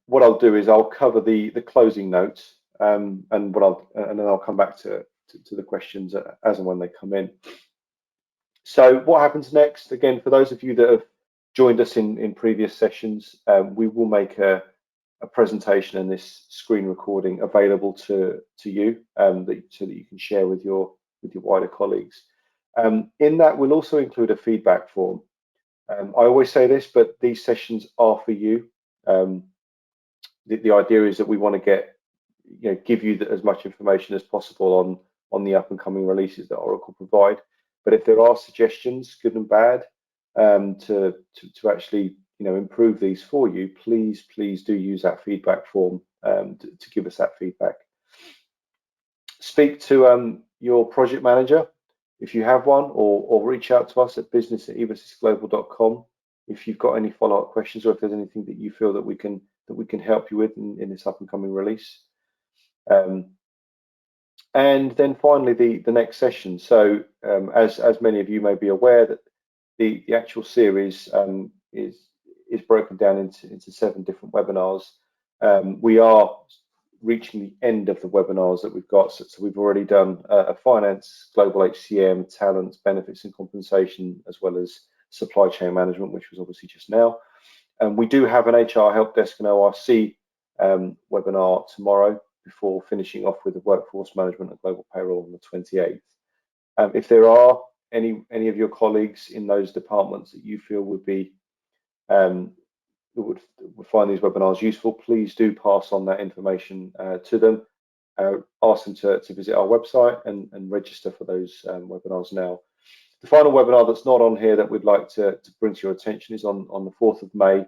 what I'll do is I'll cover the closing notes, and then I'll come back to the questions as and when they come in. So what happens next? Again, for those of you that have joined us in previous sessions, we will make a presentation and this screen recording available to you, so that you can share with your wider colleagues. In that, we'll also include a feedback form. I always say this, but these sessions are for you. The idea is that we want to give you as much information as possible on the up and coming releases that Oracle provide. But if there are suggestions, good and bad, to actually improve these for you, please do use that feedback form to give us that feedback. Speak to your project manager if you have one, or reach out to us at business@evasysglobal.com if you've got any follow-up questions, or if there's anything that you feel that we can help you with in this up and coming release. And then finally, the next session. So as many of you may be aware, that the actual series is broken down into 7 different webinars. We are reaching the end of the webinars that we've got. So we've already done a finance, global HCM, talent, benefits and compensation, as well as supply chain management, which was obviously just now. And we do have an HR help desk and ORC webinar tomorrow, before finishing off with the workforce management and global payroll on the 28th. If there are any of your colleagues in those departments that you feel would be would find these webinars useful, please do pass on that information to them. Ask them to visit our website and register for those webinars now. The final webinar that's not on here that we'd like to bring to your attention is on the 4th of May.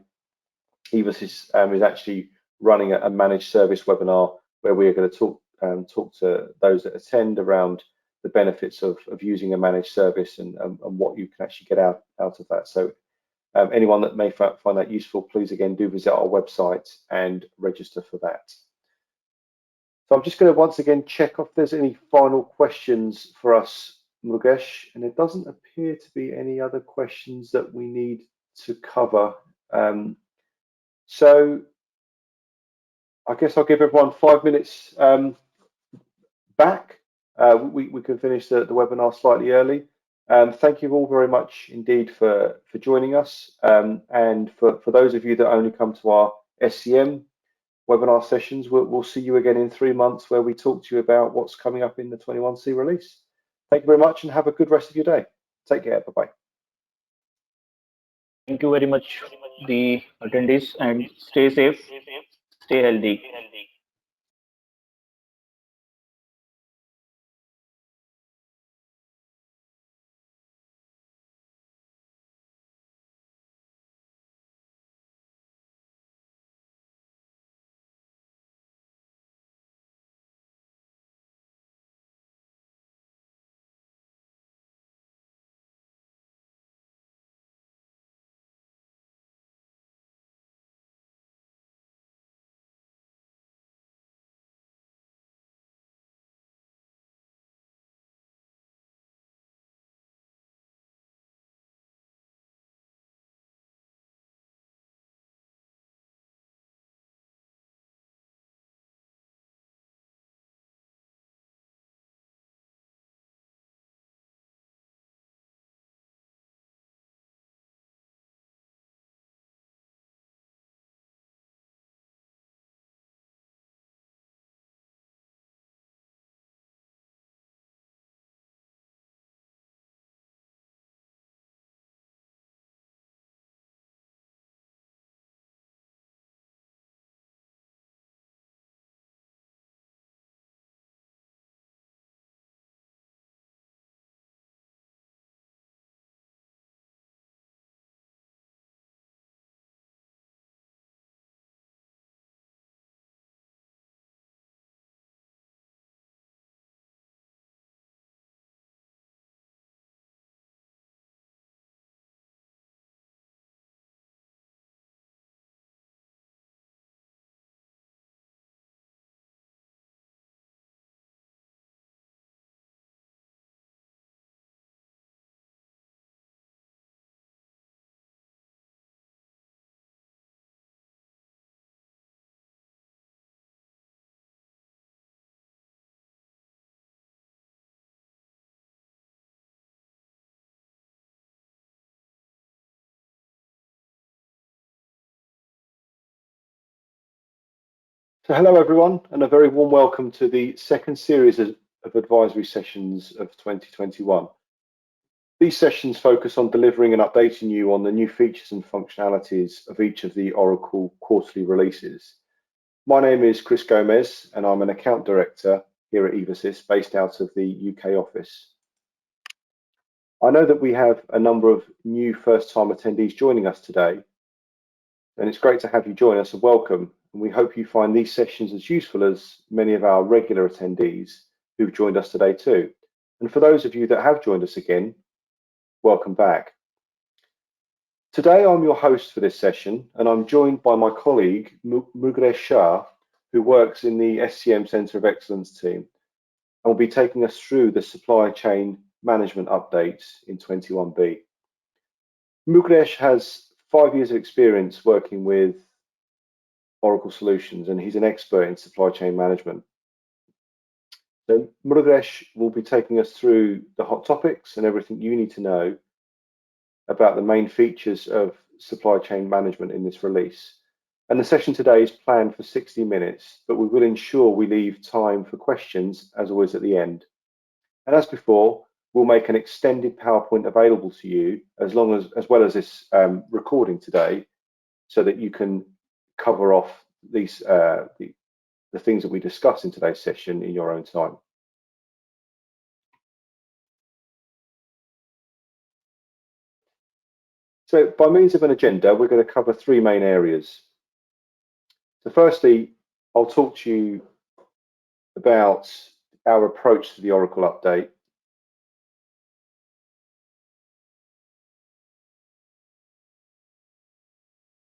Evasys is actually running a managed service webinar, where we are going to talk to those that attend around the benefits of using a managed service and what you can actually get out of that. So anyone that may find that useful, please again do visit our website and register for that. So I'm just going to once again check if there's any final questions for us, Mukesh, and it doesn't appear to be any other questions that we need to cover. So I guess I'll give everyone 5 minutes back. We can finish the webinar slightly early. Thank you all very much indeed for joining us. And for those of you that only come to our SCM webinar sessions, we'll see you again in 3 months, where we talk to you about what's coming up in the 21C release. Thank you very much, and have a good rest of your day. Take care. Bye-bye. Thank you very much, the attendees, and stay safe, stay healthy. So hello everyone, and a very warm welcome to the second series of advisory sessions of 2021. These sessions focus on delivering and updating you on the new features and functionalities of each of the Oracle quarterly releases. My name is Chris Gomez, and I'm an account director here at Evasys, based out of the UK office. I know that we have a number of new first-time attendees joining us today, and it's great to have you join us, and welcome. And we hope you find these sessions as useful as many of our regular attendees who've joined us today too. And for those of you that have joined us again, welcome back. Today I'm your host for this session, and I'm joined by my colleague Mrugresh Shah, who works in the SCM Centre of Excellence team, and will be taking us through the supply chain management updates in 21B. Mrugresh has 5 years of experience working with Oracle Solutions, and he's an expert in supply chain management. So Mrugresh will be taking us through the hot topics and everything you need to know about the main features of supply chain management in this release. And the session today is planned for 60 minutes, but we will ensure we leave time for questions, as always, at the end. And as before, we'll make an extended PowerPoint available to you as well as this recording today, so that you can cover off these the things that we discuss in today's session in your own time. So by means of an agenda, we're going to cover 3 main areas. So firstly, I'll talk to you about our approach to the Oracle update.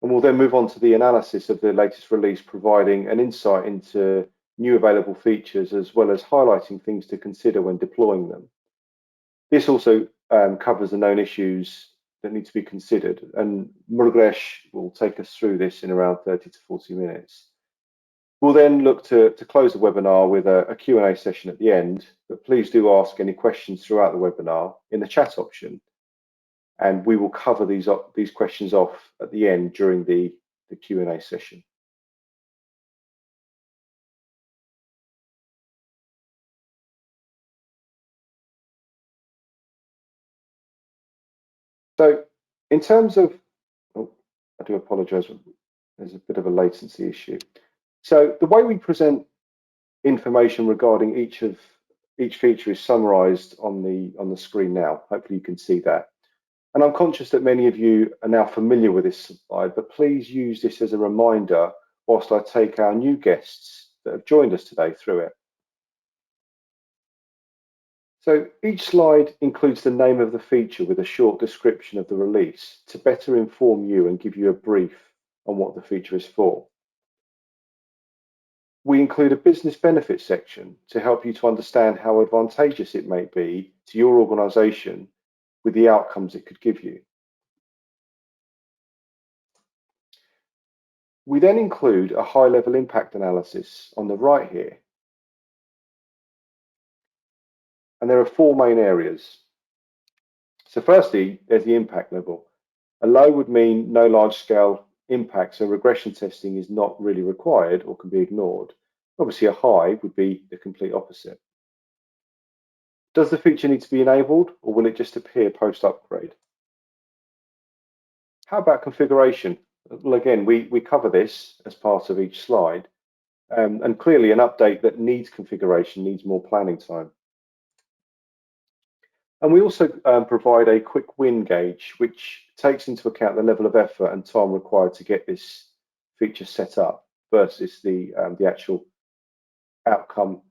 And we'll then move on to the analysis of the latest release, providing an insight into new available features, as well as highlighting things to consider when deploying them. This also covers the known issues that need to be considered, and Mrugresh will take us through this in around 30 to 40 minutes. We'll then look to close the webinar with a Q&A session at the end, but please do ask any questions throughout the webinar in the chat option, and we will cover these questions off at the end during the Q&A session. So in terms of, I do apologize, there's a bit of a latency issue. So the way we present information regarding each feature is summarized on the screen now. Hopefully you can see that. And I'm conscious that many of you are now familiar with this slide, but please use this as a reminder whilst I take our new guests that have joined us today through it. So each slide includes the name of the feature with a short description of the release to better inform you and give you a brief on what the feature is for. We include a business benefits section to help you to understand how advantageous it may be to your organization with the outcomes it could give you. We then include a high-level impact analysis on the right here. And there are 4 main areas. So firstly, there's the impact level. A low would mean no large-scale impact, so regression testing is not really required or can be ignored. Obviously, a high would be the complete opposite. Does the feature need to be enabled, or will it just appear post-upgrade? How about configuration? Well, again, we cover this as part of each slide, and clearly an update that needs configuration needs more planning time. And we also provide a quick win gauge, which takes into account the level of effort and time required to get this feature set up versus the actual outcome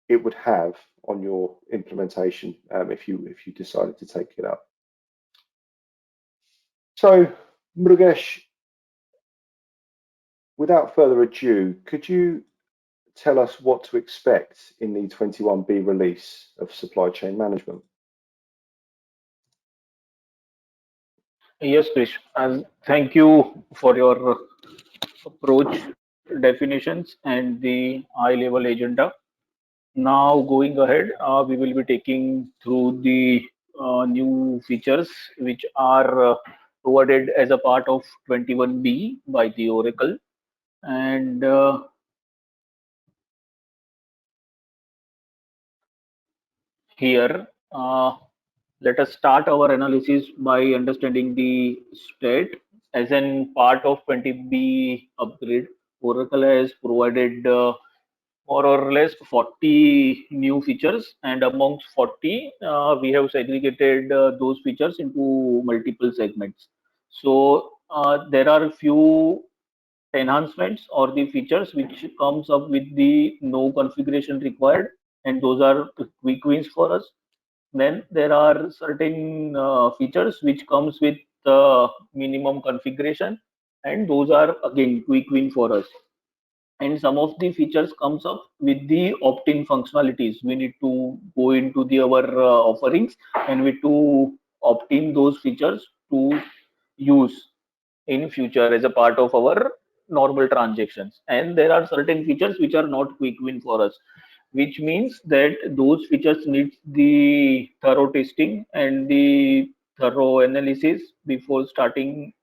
it would have on your implementation if you decided to take it up. So, Mrugresh, without further ado, could you tell us what to expect in the 21B release of supply chain management? Yes, Krish. And thank you for your approach, definitions, and the high-level agenda. Now, going ahead, we will be taking through the new features which are provided as a part of 21B by the Oracle. And here. Let us start our analysis by understanding the state. As an part of 20B upgrade, Oracle has provided more or less 40 new features, and amongst 40, we have segregated those features into multiple segments. So there are few enhancements or the features which comes up with the no configuration required, and those are quick wins for us. Then there are certain features which comes with minimum configuration, and those are again quick win for us. And some of the features comes up with the opt-in functionalities. We need to go into the our offerings, and we to opt in those features to use in future as a part of our normal transactions. And there are certain features which are not quick win for us, which means that those features need the thorough testing and the thorough analysis before starting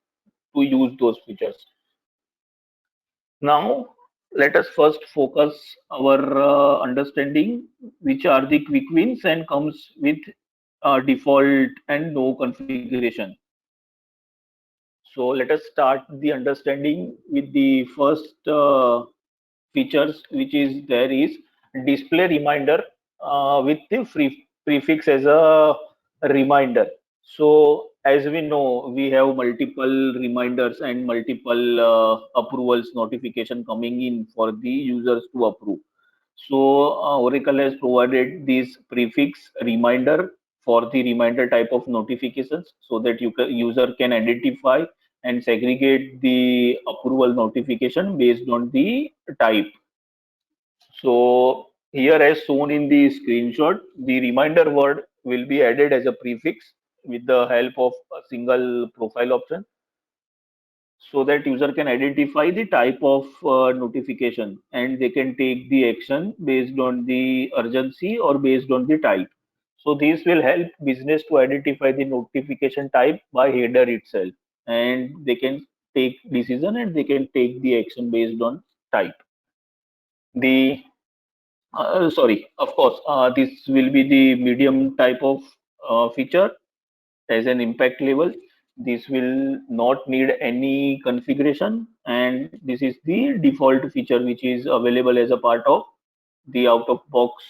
to use those features. Now, let us first focus our understanding which are the quick wins and comes with default and no configuration. So let us start the understanding with the first features which is there is display reminder with the free prefix as a reminder. So as we know, we have multiple reminders and multiple approvals notification coming in for the users to approve. So Oracle has provided this prefix reminder for the reminder type of notifications, so that user can identify and segregate the approval notification based on the type. So here, as shown in the screenshot, the reminder word will be added as a prefix with the help of a single profile option, so that user can identify the type of notification, and they can take the action based on the urgency or based on the type. So this will help business to identify the notification type by header itself, and they can take decision and they can take the action based on type. The sorry, of course, this will be the medium type of feature as an impact level. This will not need any configuration, and this is the default feature which is available as a part of the out of box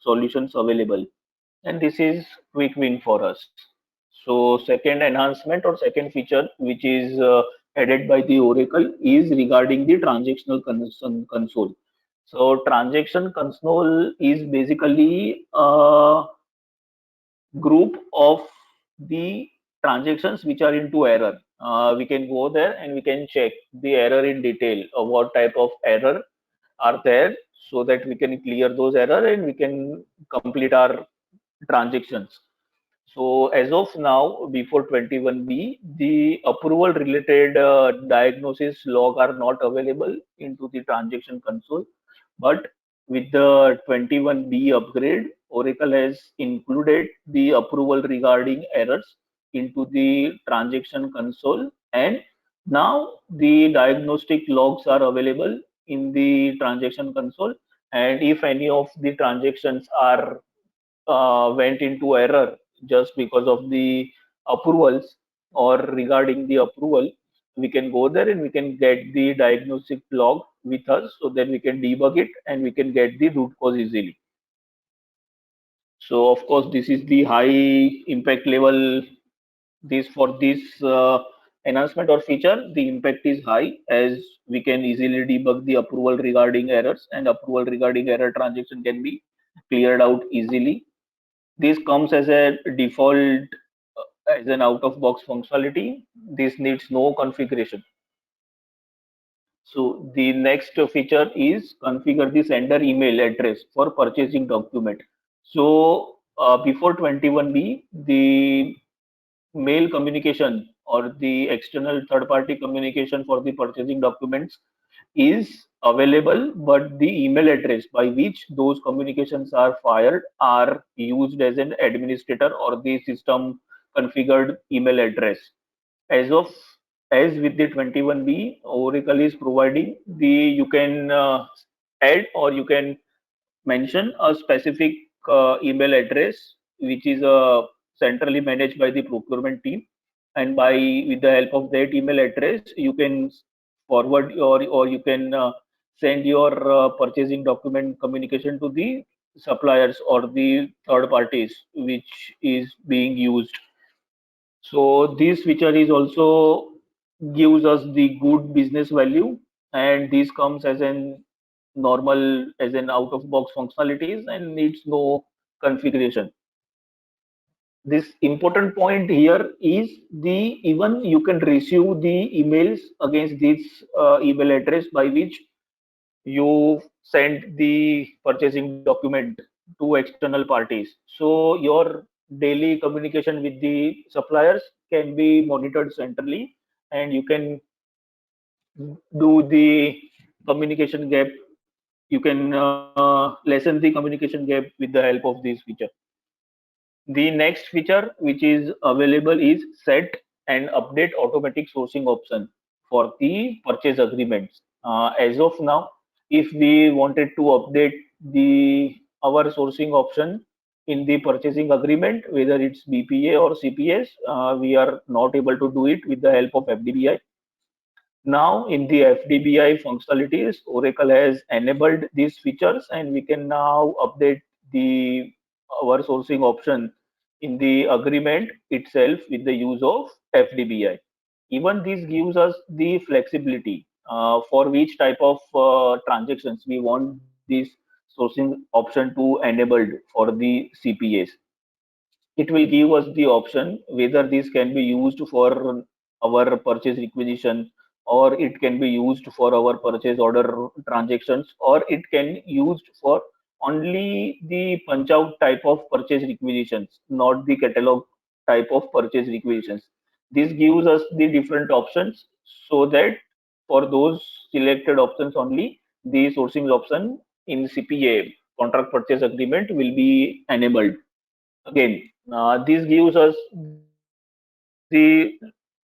solutions available. And this is quick win for us. So second enhancement or second feature which is added by the Oracle is regarding the transactional console. So transaction console is basically a group of the transactions which are into error. We can go there and we can check the error in detail of what type of error are there, so that we can clear those error and we can complete our transactions. So as of now, before 21B, the approval related diagnosis log are not available into the transaction console. But with the 21B upgrade, Oracle has included the approval regarding errors into the transaction console. And now the diagnostic logs are available in the transaction console. And if any of the transactions are went into error just because of the approvals or regarding the approval, we can go there and we can get the diagnostic log with us, so that we can debug it and we can get the root cause easily. So of course, this is the high impact level. This for this enhancement or feature, the impact is high, as we can easily debug the approval regarding errors, and approval regarding error transaction can be cleared out easily. This comes as a default as an out of box functionality. This needs no configuration. So the next feature is configure the sender email address for purchasing document. So before 21B, the mail communication or the external third party communication for the purchasing documents is available, but the email address by which those communications are fired are used as an administrator or the system configured email address. As of as with the 21B, Oracle is providing the you can add or you can mention a specific email address, which is centrally managed by the procurement team, and with the help of that email address, you can forward or you can send your purchasing document communication to the suppliers or the third parties which is being used. So this feature is also gives us the good business value, and this comes as an out of box functionalities and needs no configuration. This important point here is the even you can receive the emails against this email address by which you send the purchasing document to external parties. So your daily communication with the suppliers can be monitored centrally, and you can do the communication gap. You can lessen the communication gap with the help of this feature. The next feature which is available is set and update automatic sourcing option for the purchase agreements. As of now, if we wanted to update the our sourcing option in the purchasing agreement, whether it's BPA or CPS, we are not able to do it with the help of FDBI. Now, in the FDBI functionalities, Oracle has enabled these features, and we can now update the our sourcing option in the agreement itself with the use of FDBI. Even this gives us the flexibility for which type of transactions we want this sourcing option to enabled for the CPAs. It will give us the option whether this can be used for our purchase requisition, or it can be used for our purchase order transactions, or it can used for only the punch out type of purchase requisitions, not the catalog type of purchase requisitions. This gives us the different options, so that for those selected options only, the sourcing option in CPA, contract purchase agreement, will be enabled. Again, this gives us the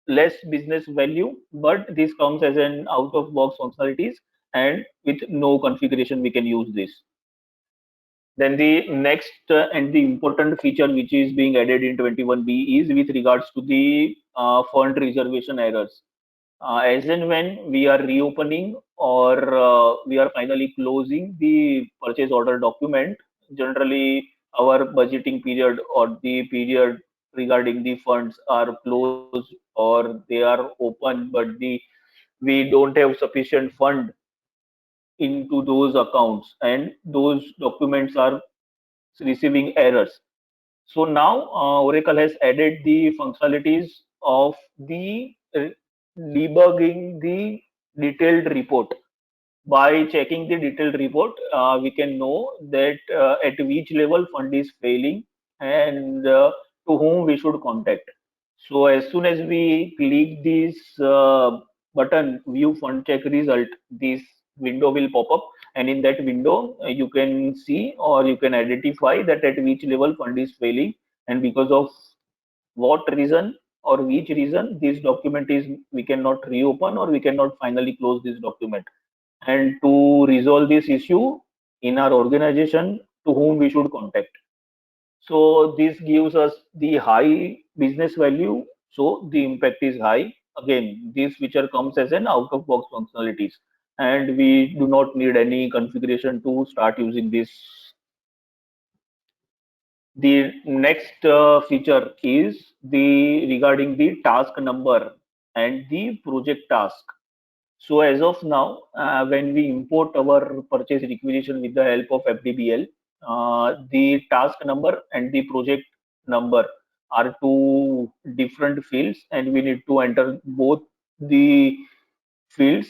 less business value, but this comes as an out of box functionalities, and with no configuration we can use this. Then the next and the important feature which is being added in 21B is with regards to the fund reservation errors. As and when we are reopening or we are finally closing the purchase order document, generally our budgeting period or the period regarding the funds are closed or they are open, but we don't have sufficient fund into those accounts, and those documents are receiving errors. So now Oracle has added the functionalities of the debugging the detailed report. By checking the detailed report, we can know that at which level fund is failing, and to whom we should contact. So as soon as we click this button, view fund check result, this window will pop up, and in that window you can see or you can identify that at which level fund is failing, and because of what reason or which reason this document is we cannot reopen or we cannot finally close this document. And to resolve this issue in our organization, to whom we should contact. So this gives us the high business value, so the impact is high. Again, this feature comes as an out of box functionalities, and we do not need any configuration to start using this. The next feature is the regarding the task number and the project task. So as of now, when we import our purchase requisition with the help of FDBL, the task number and the project number are two different fields, and we need to enter both the fields.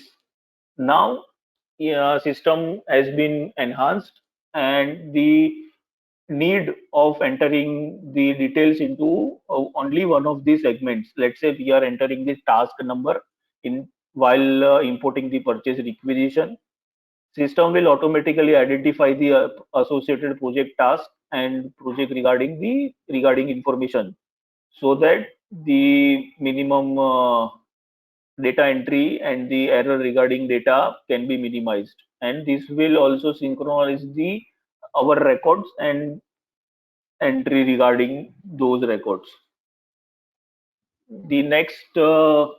Now, system has been enhanced, and the need of entering the details into only one of these segments. Let's say we are entering the task number in while importing the purchase requisition. System will automatically identify the associated project task and project regarding information, so that the minimum data entry and the error regarding data can be minimized. And this will also synchronize the our records and entry regarding those records. The next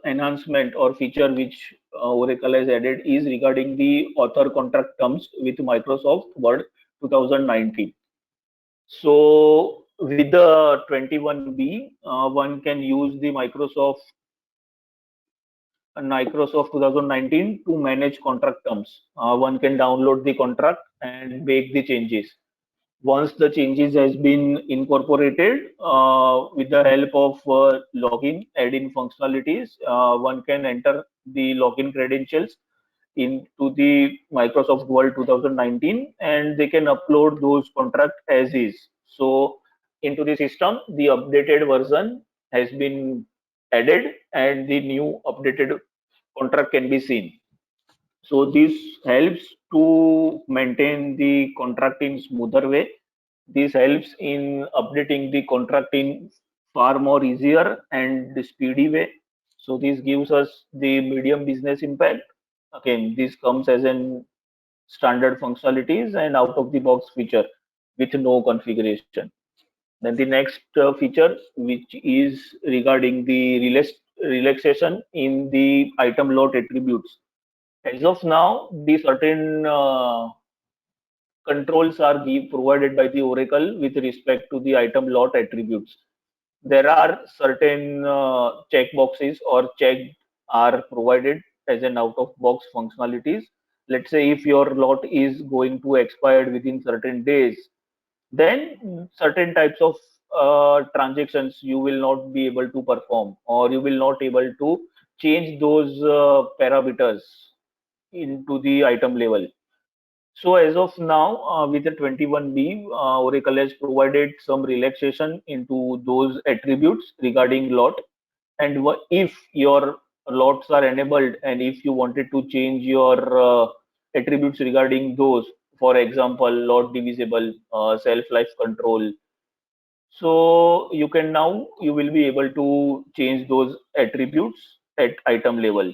enhancement or feature which Oracle has added is regarding the author contract terms with Microsoft Word 2019. So with the 21B, one can use the Microsoft 2019 to manage contract terms. One can download the contract and make the changes. Once the changes has been incorporated, with the help of login add-in functionalities, one can enter the login credentials into the Microsoft Word 2019 and they can upload those contract as is. So into the system, the updated version has been added and the new updated contract can be seen. So this helps to maintain the contract in smoother way. This helps in updating the contract in far more easier and speedy way. So this gives us the medium business impact. Again, this comes as an standard functionalities and out of the box feature with no configuration. Then the next feature, which is regarding the relaxation in the item lot attributes. As of now, the certain controls are provided by the Oracle with respect to the item lot attributes. There are certain checkboxes or check are provided as an out of box functionalities. Let's say if your lot is going to expire within certain days, then certain types of transactions you will not be able to perform or you will not able to change those parameters into the item level. So as of now, with the 21B, Oracle has provided some relaxation into those attributes regarding lot. And if your lots are enabled and if you wanted to change your attributes regarding those, for example, lot divisible, self life control, so you will be able to change those attributes at item level.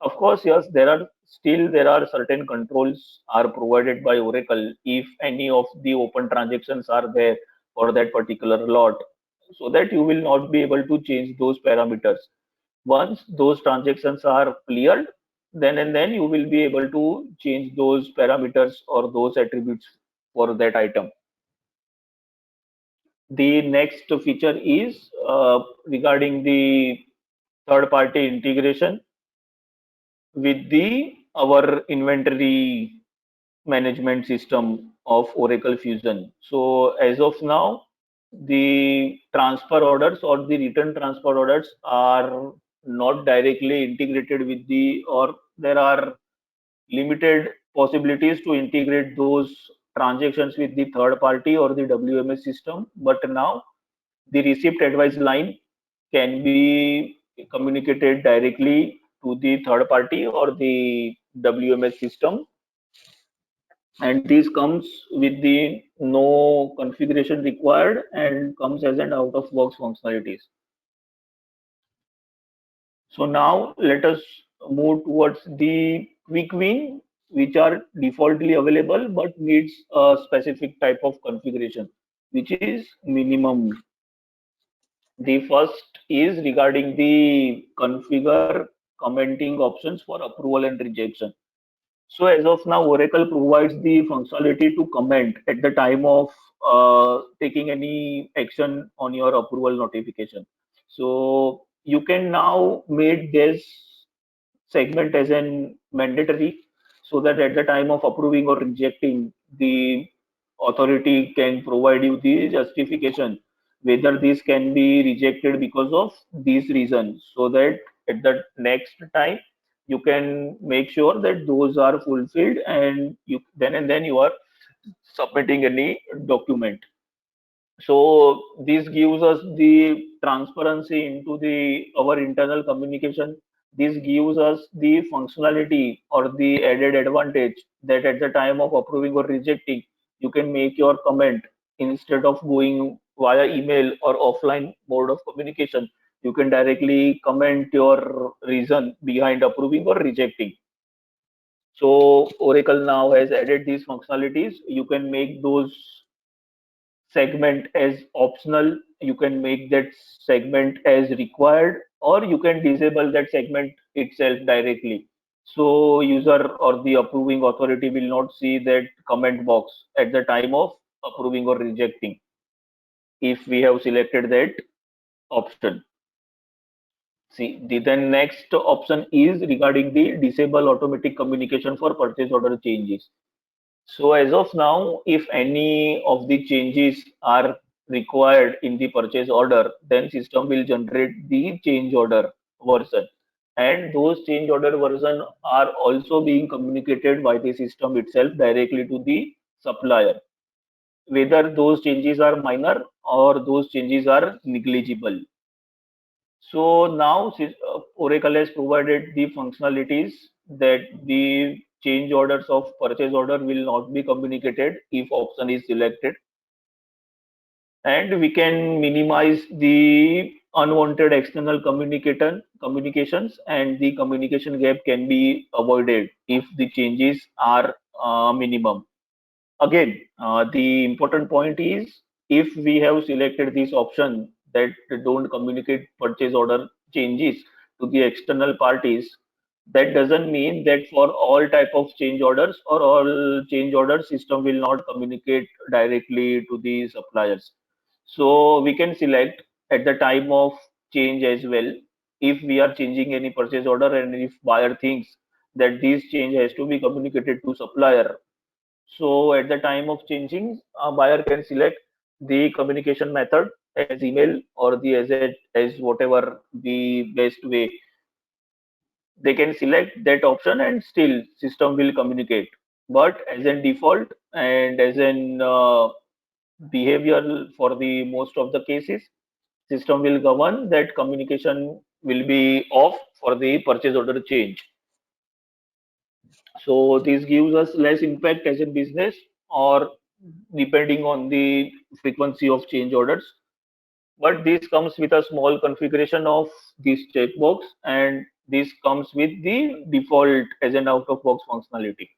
Of course, yes, there are certain controls are provided by Oracle if any of the open transactions are there for that particular lot, so that you will not be able to change those parameters. Once those transactions are cleared, then and then you will be able to change those parameters or those attributes for that item. The next feature is regarding the third party integration with the our inventory management system of Oracle Fusion. So as of now, the transfer orders or the return transfer orders are not directly integrated with the, or there are limited possibilities to integrate those transactions with the third party or the WMS system. But now the receipt advice line can be communicated directly to the third party or the WMS system, and this comes with the no configuration required and comes as an out of box functionalities. So now let us move towards the quick win, which are defaultly available but needs a specific type of configuration, which is minimum. The first is regarding the configure commenting options for approval and rejection. So as of now, Oracle provides the functionality to comment at the time of taking any action on your approval notification. So you can now make this segment as an mandatory so that at the time of approving or rejecting, the authority can provide you the justification whether this can be rejected because of these reasons, so that at the next time you can make sure that those are fulfilled and you then and then you are submitting any document. So this gives us the transparency into the our internal communication. This gives us the functionality or the added advantage that at the time of approving or rejecting, you can make your comment instead of going via email or offline mode of communication. You can directly comment your reason behind approving or rejecting. So Oracle now has added these functionalities. You can make those segment as optional, you can make that segment as required, or you can disable that segment itself directly. So user or the approving authority will not see that comment box at the time of approving or rejecting if we have selected that option. See, the then next option is regarding the disable automatic communication for purchase order changes. So as of now, if any of the changes are required in the purchase order, then system will generate the change order version. And those change order version are also being communicated by the system itself directly to the supplier, whether those changes are minor or those changes are negligible. So now Oracle has provided the functionalities that the change orders of purchase order will not be communicated if option is selected, and we can minimize the unwanted external communications, and the communication gap can be avoided if the changes are minimum. Again, the important point is, if we have selected this option that don't communicate purchase order changes to the external parties, that doesn't mean that for all type of change orders or all change orders system will not communicate directly to the suppliers. So we can select at the time of change as well, if we are changing any purchase order and if buyer thinks that this change has to be communicated to supplier, so at the time of changing, a buyer can select the communication method as email or the as whatever the best way. They can select that option and still system will communicate. But as in default and as in behavioral for the most of the cases, system will govern that communication will be off for the purchase order change. So this gives us less impact as a business, or depending on the frequency of change orders. But this comes with a small configuration of this checkbox, and this comes with the default as an out-of-box functionality.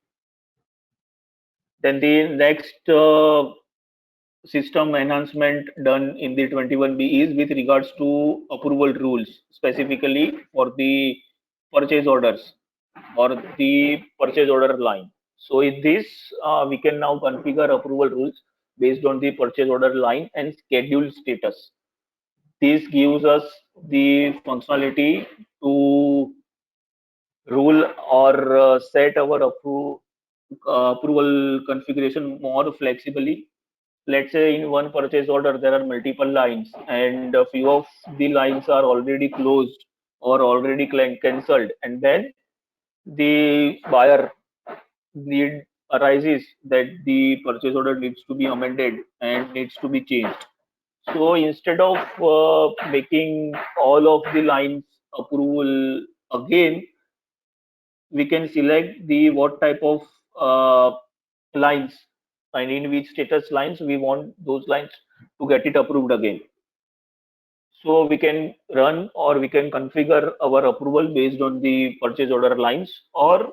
Then the next system enhancement done in the 21B is with regards to approval rules, specifically for the purchase orders or the purchase order line. So in this, we can now configure approval rules based on the purchase order line and schedule status. This gives us the functionality to rule or set our approval configuration more flexibly. Let's say in one purchase order there are multiple lines, and a few of the lines are already closed or already cancelled, and then the buyer need arises that the purchase order needs to be amended and needs to be changed. So instead of making all of the lines approval again, we can select the what type of lines and in which status lines we want those lines to get it approved again. So we can run or we can configure our approval based on the purchase order lines, or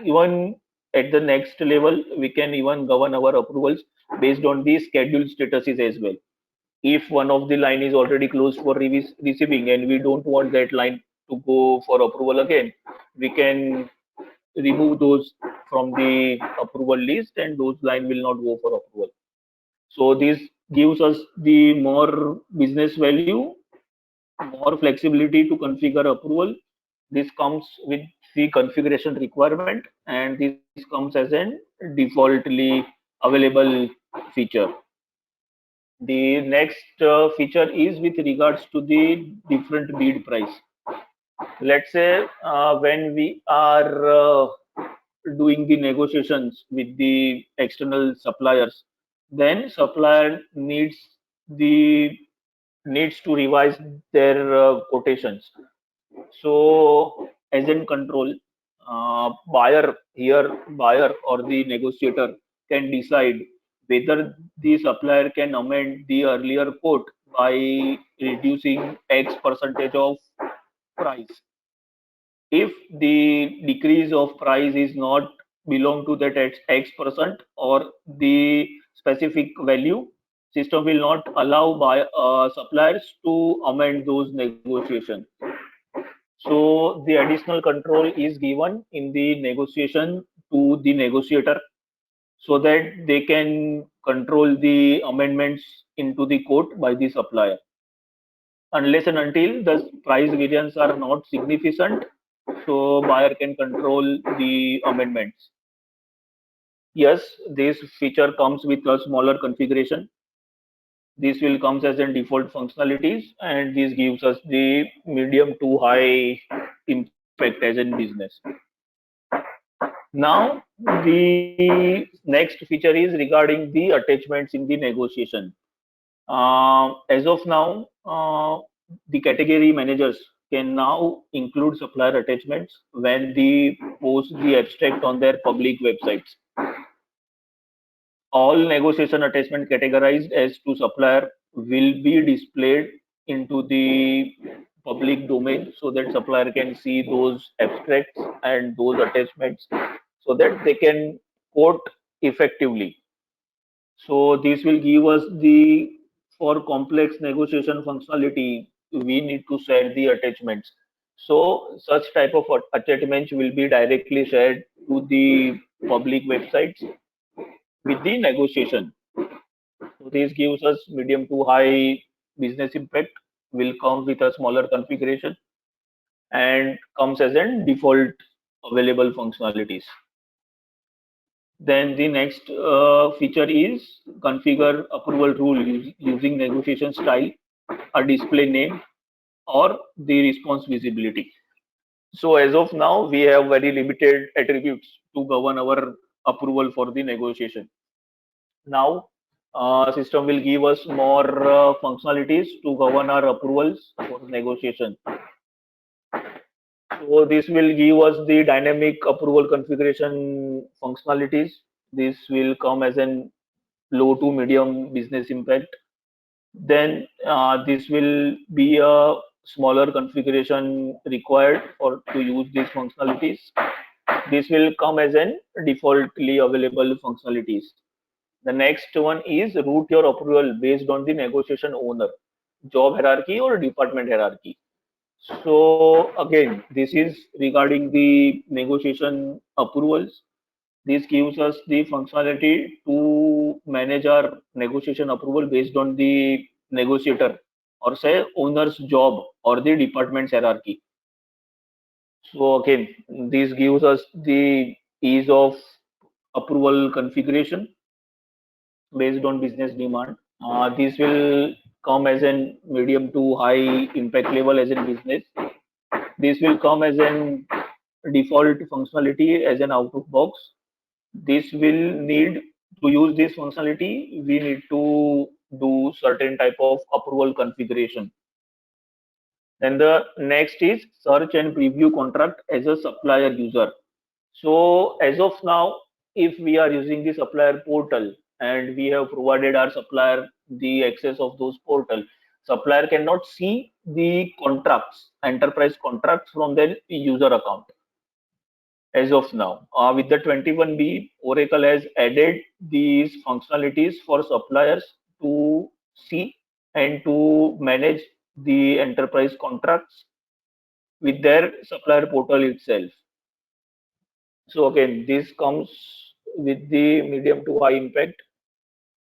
even at the next level, we can even govern our approvals based on the scheduled statuses as well. If one of the line is already closed for receiving and we don't want that line to go for approval again, we can remove those from the approval list and those line will not go for approval. So this gives us the more business value, more flexibility to configure approval. This comes with the configuration requirement, and this comes as an defaultly available feature. The next feature is with regards to the different bid price. Let's say when we are doing the negotiations with the external suppliers, then supplier the needs to revise their quotations. So agent control, buyer or the negotiator can decide whether the supplier can amend the earlier quote by reducing X percentage of price. If the decrease of price is not belong to that X percent or the specific value, system will not allow suppliers to amend those negotiations. So the additional control is given in the negotiation to the negotiator, so that they can control the amendments into the quote by the supplier. Unless and until the price variance are not significant, so buyer can control the amendments. Yes, this feature comes with a smaller configuration. This will comes as a default functionalities, and this gives us the medium to high impact as in business. Now, the next feature is regarding the attachments in the negotiation. As of now, the category managers can now include supplier attachments when they post the abstract on their public websites. All negotiation attachment categorized as to supplier will be displayed into the public domain, so that supplier can see those abstracts and those attachments, so that they can quote effectively. So this will give us the, for complex negotiation functionality, we need to share the attachments. So such type of attachments will be directly shared to the public websites with the negotiation. So this gives us medium to high business impact, will come with a smaller configuration, and comes as a default available functionalities. Then the next feature is configure approval rule using negotiation style, a display name, or the response visibility. So as of now, we have very limited attributes to govern our approval for the negotiation. Now, system will give us more functionalities to govern our approvals for negotiation. So this will give us the dynamic approval configuration functionalities. This will come as an low to medium business impact. Then this will be a smaller configuration required for to use these functionalities. This will come as an defaultly available functionalities. The next one is route your approval based on the negotiation owner, job hierarchy or department hierarchy. So again, this is regarding the negotiation approvals. This gives us the functionality to manage our negotiation approval based on the negotiator, or say owner's job or the department's hierarchy. So again, this gives us the ease of approval configuration based on business demand. This will come as a medium to high impact level as a business. This will come as an default functionality as an out of box. This will need to use this functionality. We need to do certain type of approval configuration. Then the next is search and preview contract as a supplier user. So as of now, if we are using the supplier portal and we have provided our supplier the access of those portal, supplier cannot see the contracts, enterprise contracts from their user account as of now. With the 21B, Oracle has added these functionalities for suppliers to see and to manage the enterprise contracts with their supplier portal itself. So again, this comes with the medium to high impact.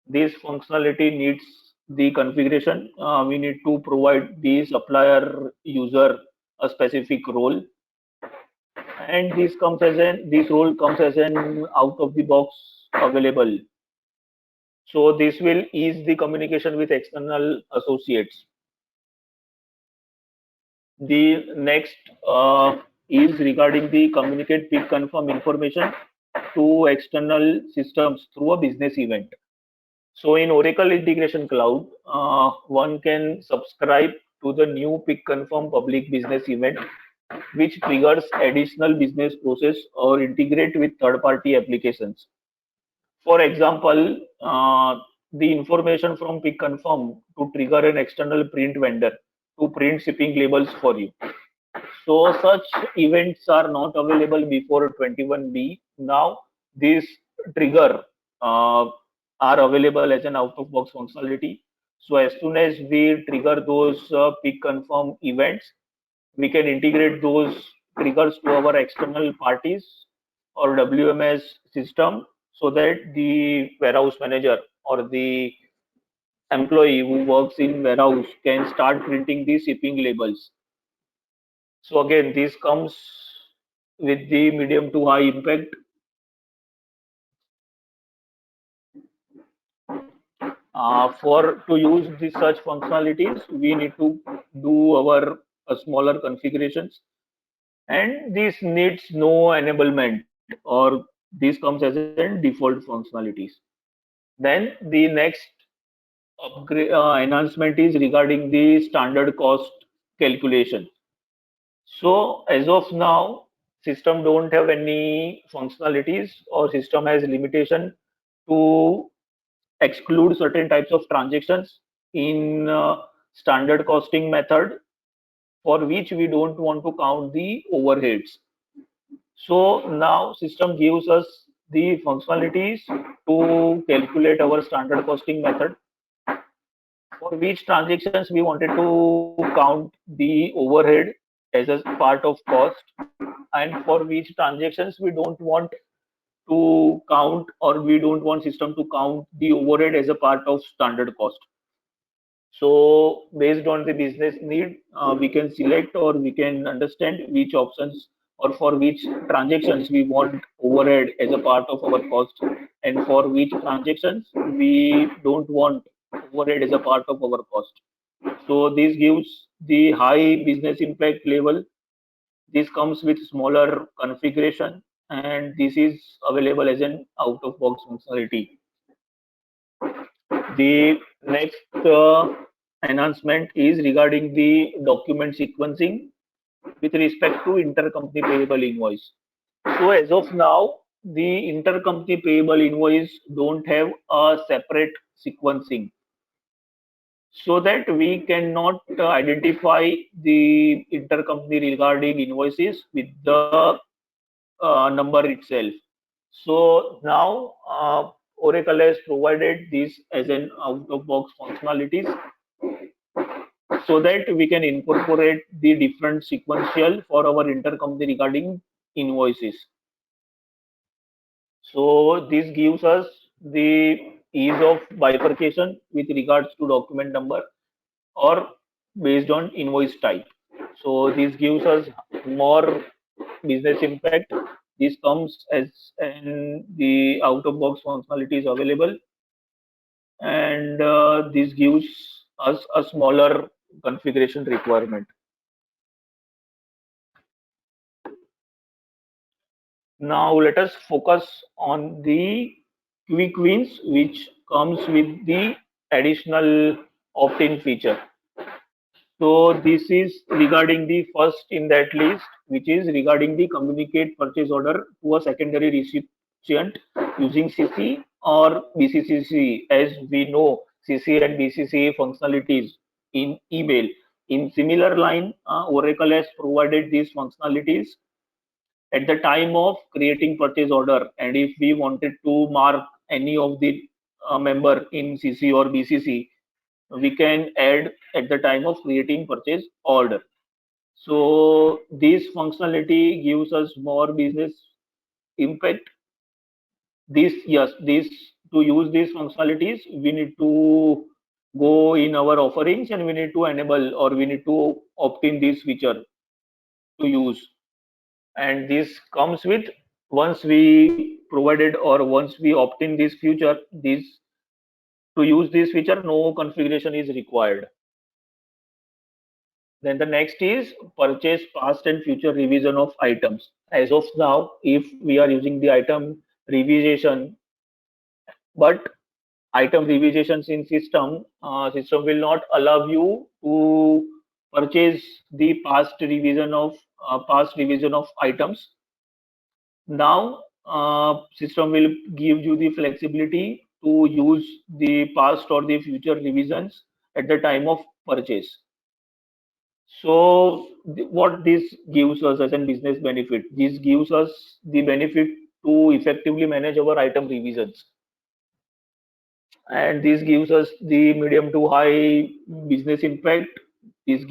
This functionality needs the configuration. We need to provide the supplier user a specific role, and this role comes as an out of the box available. So this will ease the communication with external associates. The next is regarding the communicate pick confirm information to external systems through a business event. So in Oracle Integration Cloud, one can subscribe to the new pick confirm public business event, which triggers additional business process or integrate with third-party applications. For example, the information from pick confirm to trigger an external print vendor to print shipping labels for you. So such events are not available before 21B. Now this trigger are available as an out-of-box functionality. So as soon as we trigger those pick confirm events, we can integrate those triggers to our external parties or WMS system so that the warehouse manager or the employee who works in warehouse can start printing the shipping labels. So again, this comes with the medium to high impact. For to use the such functionalities, we need to do our smaller configurations, and this needs no enablement, or this comes as a default functionalities. Then the next upgrade enhancement is regarding the standard cost calculation. So as of now, system don't have any functionalities, or system has limitation to exclude certain types of transactions in standard costing method, for which we don't want to count the overheads. So now system gives us the functionalities to calculate our standard costing method, for which transactions we wanted to count the overhead as a part of cost, and for which transactions we don't want to count, or we don't want system to count the overhead as a part of standard cost. So based on the business need, we can select, or we can understand which options or for which transactions we want overhead as a part of our cost, and for which transactions we don't want overhead as a part of our cost. So this gives the high business impact level. This comes with smaller configuration, and this is available as an out of box functionality. The next enhancement is regarding the document sequencing with respect to intercompany payable invoice. So as of now, the intercompany payable invoice don't have a separate sequencing, so that we cannot identify the intercompany regarding invoices with the number itself. So now Oracle has provided this as an out-of-box functionalities, so that we can incorporate the different sequential for our intercompany regarding invoices. So this gives us the ease of bifurcation with regards to document number or based on invoice type. So this gives us more business impact. This comes as in the out-of-box functionalities available, and this gives us a smaller configuration requirement. Now let us focus on the quick wins, which comes with the additional opt-in feature. So this is regarding the first in that list, which is regarding the communicate purchase order to a secondary recipient using CC or BCCC. As we know, CC and BCC functionalities in email. In similar line, Oracle has provided these functionalities at the time of creating purchase order, and if we wanted to mark any of the member in CC or BCC, we can add at the time of creating purchase order. So this functionality gives us more business impact. This to use these functionalities, we need to go in our offerings, and we need to enable, or we need to opt in this feature to use. And this comes with, once we provided or once we opt in this feature, this to use this feature, no configuration is required. Then the next is purchase past and future revision of items. As of now, if we are using the item revision, but item revisions in system, system will not allow you to purchase the past revision of items. Now, system will give you the flexibility to use the past or the future revisions at the time of purchase. So, what this gives us as a business benefit? This gives us the benefit to effectively manage our item revisions. and this gives us the medium to high business impact. This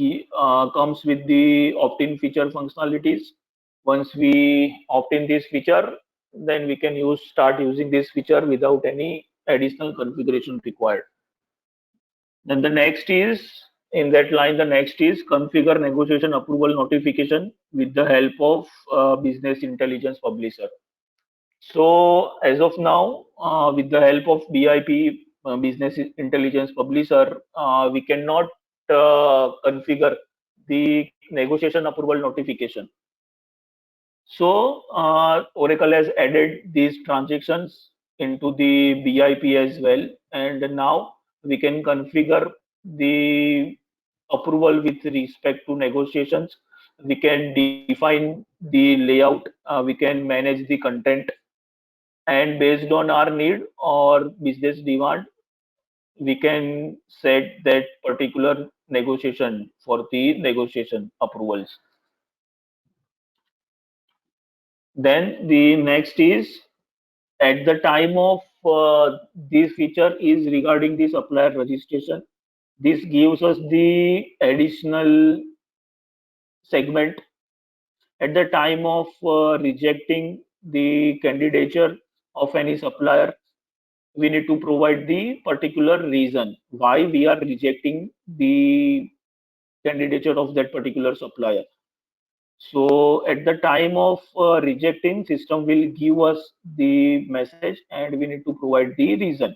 comes with the opt-in feature functionalities. Once we opt in this feature, then we can start using this feature without any additional configuration required. Then the next is, in that line, the next is configure negotiation approval notification with the help of business intelligence publisher. So as of now, with the help of BIP, business intelligence publisher, we cannot configure the negotiation approval notification. So Oracle has added these transactions into the BIP as well, and now we can configure the approval with respect to negotiations. We can define the layout, we can manage the content, and based on our need or business demand, we can set that particular negotiation for the negotiation approvals. Then the next is, at the time of this feature is regarding the supplier registration. This gives us the additional segment at the time of rejecting the candidature of any supplier. We need to provide the particular reason why we are rejecting the candidature of that particular supplier. So at the time of rejecting, system will give us the message and we need to provide the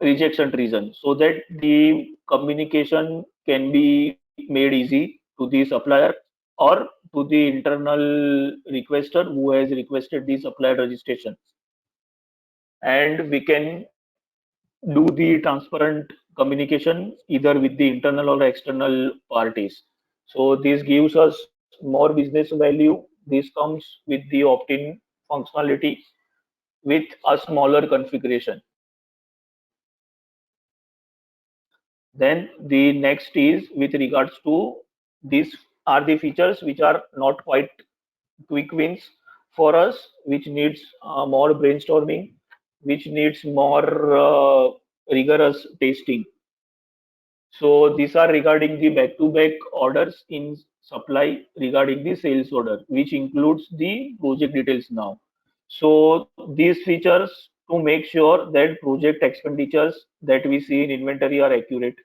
rejection reason, so that the communication can be made easy to the supplier or to the internal requester who has requested the supplier registration. And we can do the transparent communication either with the internal or external parties. So this gives us more business value. This comes with the opt-in functionality with a smaller configuration. Then the next is with regards to, these are the features which are not quite quick wins for us, which needs more brainstorming, which needs more rigorous testing. So these are regarding the back-to-back orders in supply, regarding the sales order, which includes the project details now. So these features to make sure that project expenditures that we see in inventory are accurate.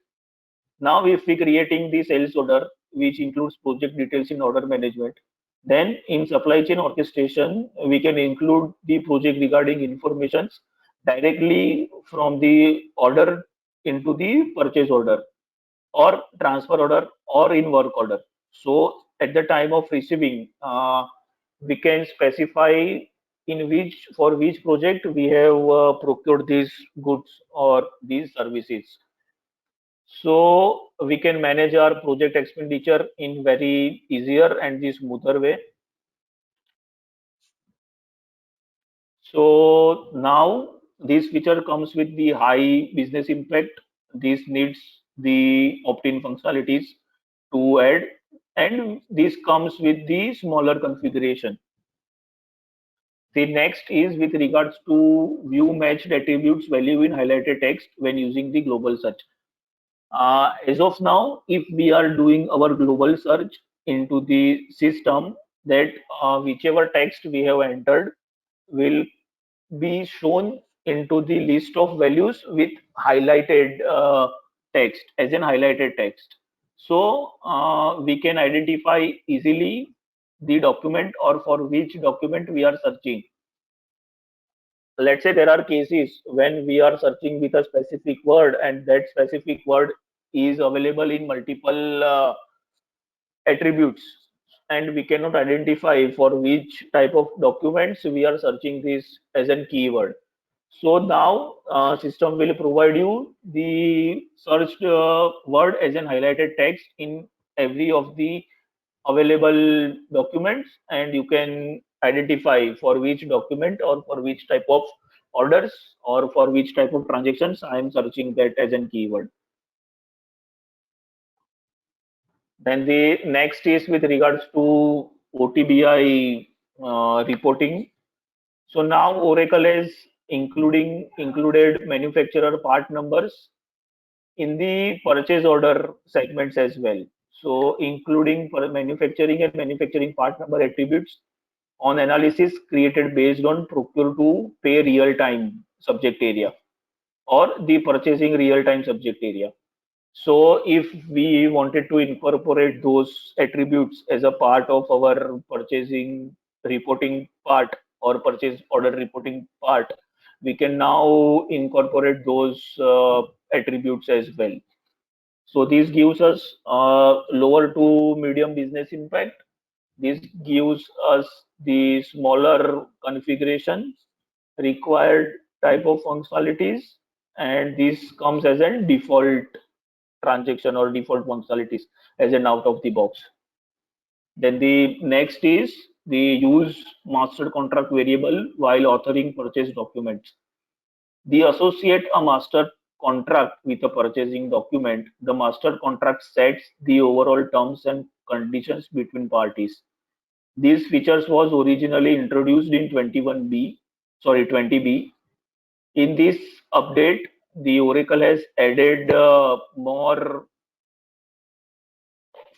Now, if we creating the sales order, which includes project details in order management, then in supply chain orchestration, we can include the project regarding informations directly from the order into the purchase order or transfer order or in work order. So at the time of receiving, we can specify in which, for which project we have procured these goods or these services. So we can manage our project expenditure in very easier and the smoother way. So now this feature comes with the high business impact. This needs the opt-in functionalities to add, and this comes with the smaller configuration. The next is with regards to view matched attributes value in highlighted text when using the global search. As of now, if we are doing our global search into the system, that whichever text we have entered will be shown into the list of values with highlighted text, as in highlighted text. So we can identify easily the document or for which document we are searching. Let's say there are cases when we are searching with a specific word and that specific word is available in multiple attributes, and we cannot identify for which type of documents we are searching this as a keyword. So now system will provide you the searched word as an highlighted text in every of the available documents, and you can identify for which document or for which type of orders or for which type of transactions I am searching that as a keyword. Then the next is with regards to OTBI reporting. So now Oracle has included manufacturer part numbers in the purchase order segments as well. So including for manufacturing and manufacturing part number attributes on analysis created based on procure to pay real time subject area or the purchasing real time subject area. So if we wanted to incorporate those attributes as a part of our purchasing reporting part or purchase order reporting part, we can now incorporate those attributes as well. So this gives us lower to medium business impact. This gives us the smaller configuration required type of functionalities, and this comes as a default transaction or default functionalities as an out of the box. Then the next is the use master contract variable while authoring purchase documents. The associate a master contract with a purchasing document. The master contract sets the overall terms and conditions between parties. These features was originally introduced in 20B. In this update, the Oracle has added more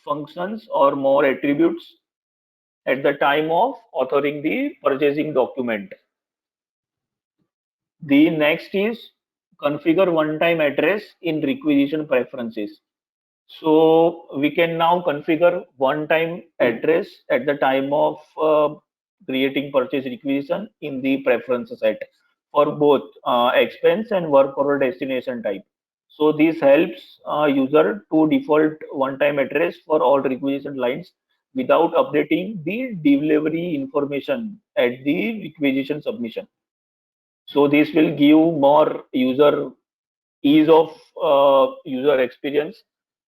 functions or more attributes at the time of authoring the purchasing document. The next is configure one-time address in requisition preferences. So we can now configure one-time address at the time of creating purchase requisition in the preference set for both expense and work order destination type. So this helps user to default one-time address for all requisition lines without updating the delivery information at the requisition submission. So this will give more user ease of user experience.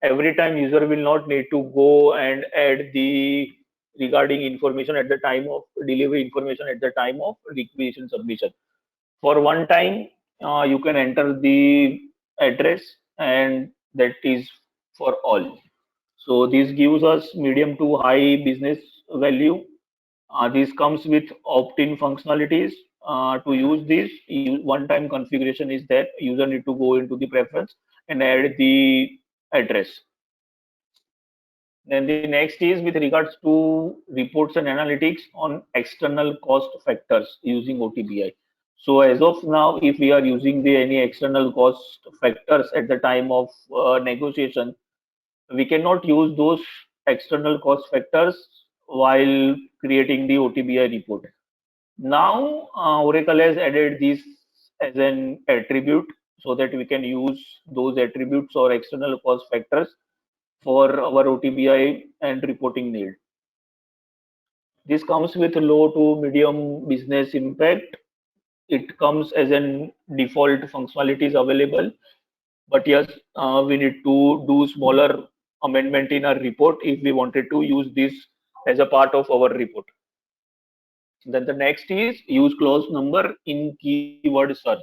Every time user will not need to go and add the regarding information at the time of delivery information at the time of requisition submission. For one time, you can enter the address, and that is for all. So this gives us medium to high business value. This comes with opt-in functionalities. To use this, one-time configuration is that user need to go into the preference and add the address. Then the next is with regards to reports and analytics on external cost factors using OTBI. So as of now, if we are using the any external cost factors at the time of negotiation, we cannot use those external cost factors while creating the OTBI report. Now Oracle has added this as an attribute so that we can use those attributes or external cost factors for our OTBI and reporting need. This comes with low to medium business impact. It comes as an default functionalities available, but yes, we need to do smaller amendment in our report if we wanted to use this as a part of our report. Then the next is use clause number in keyword search.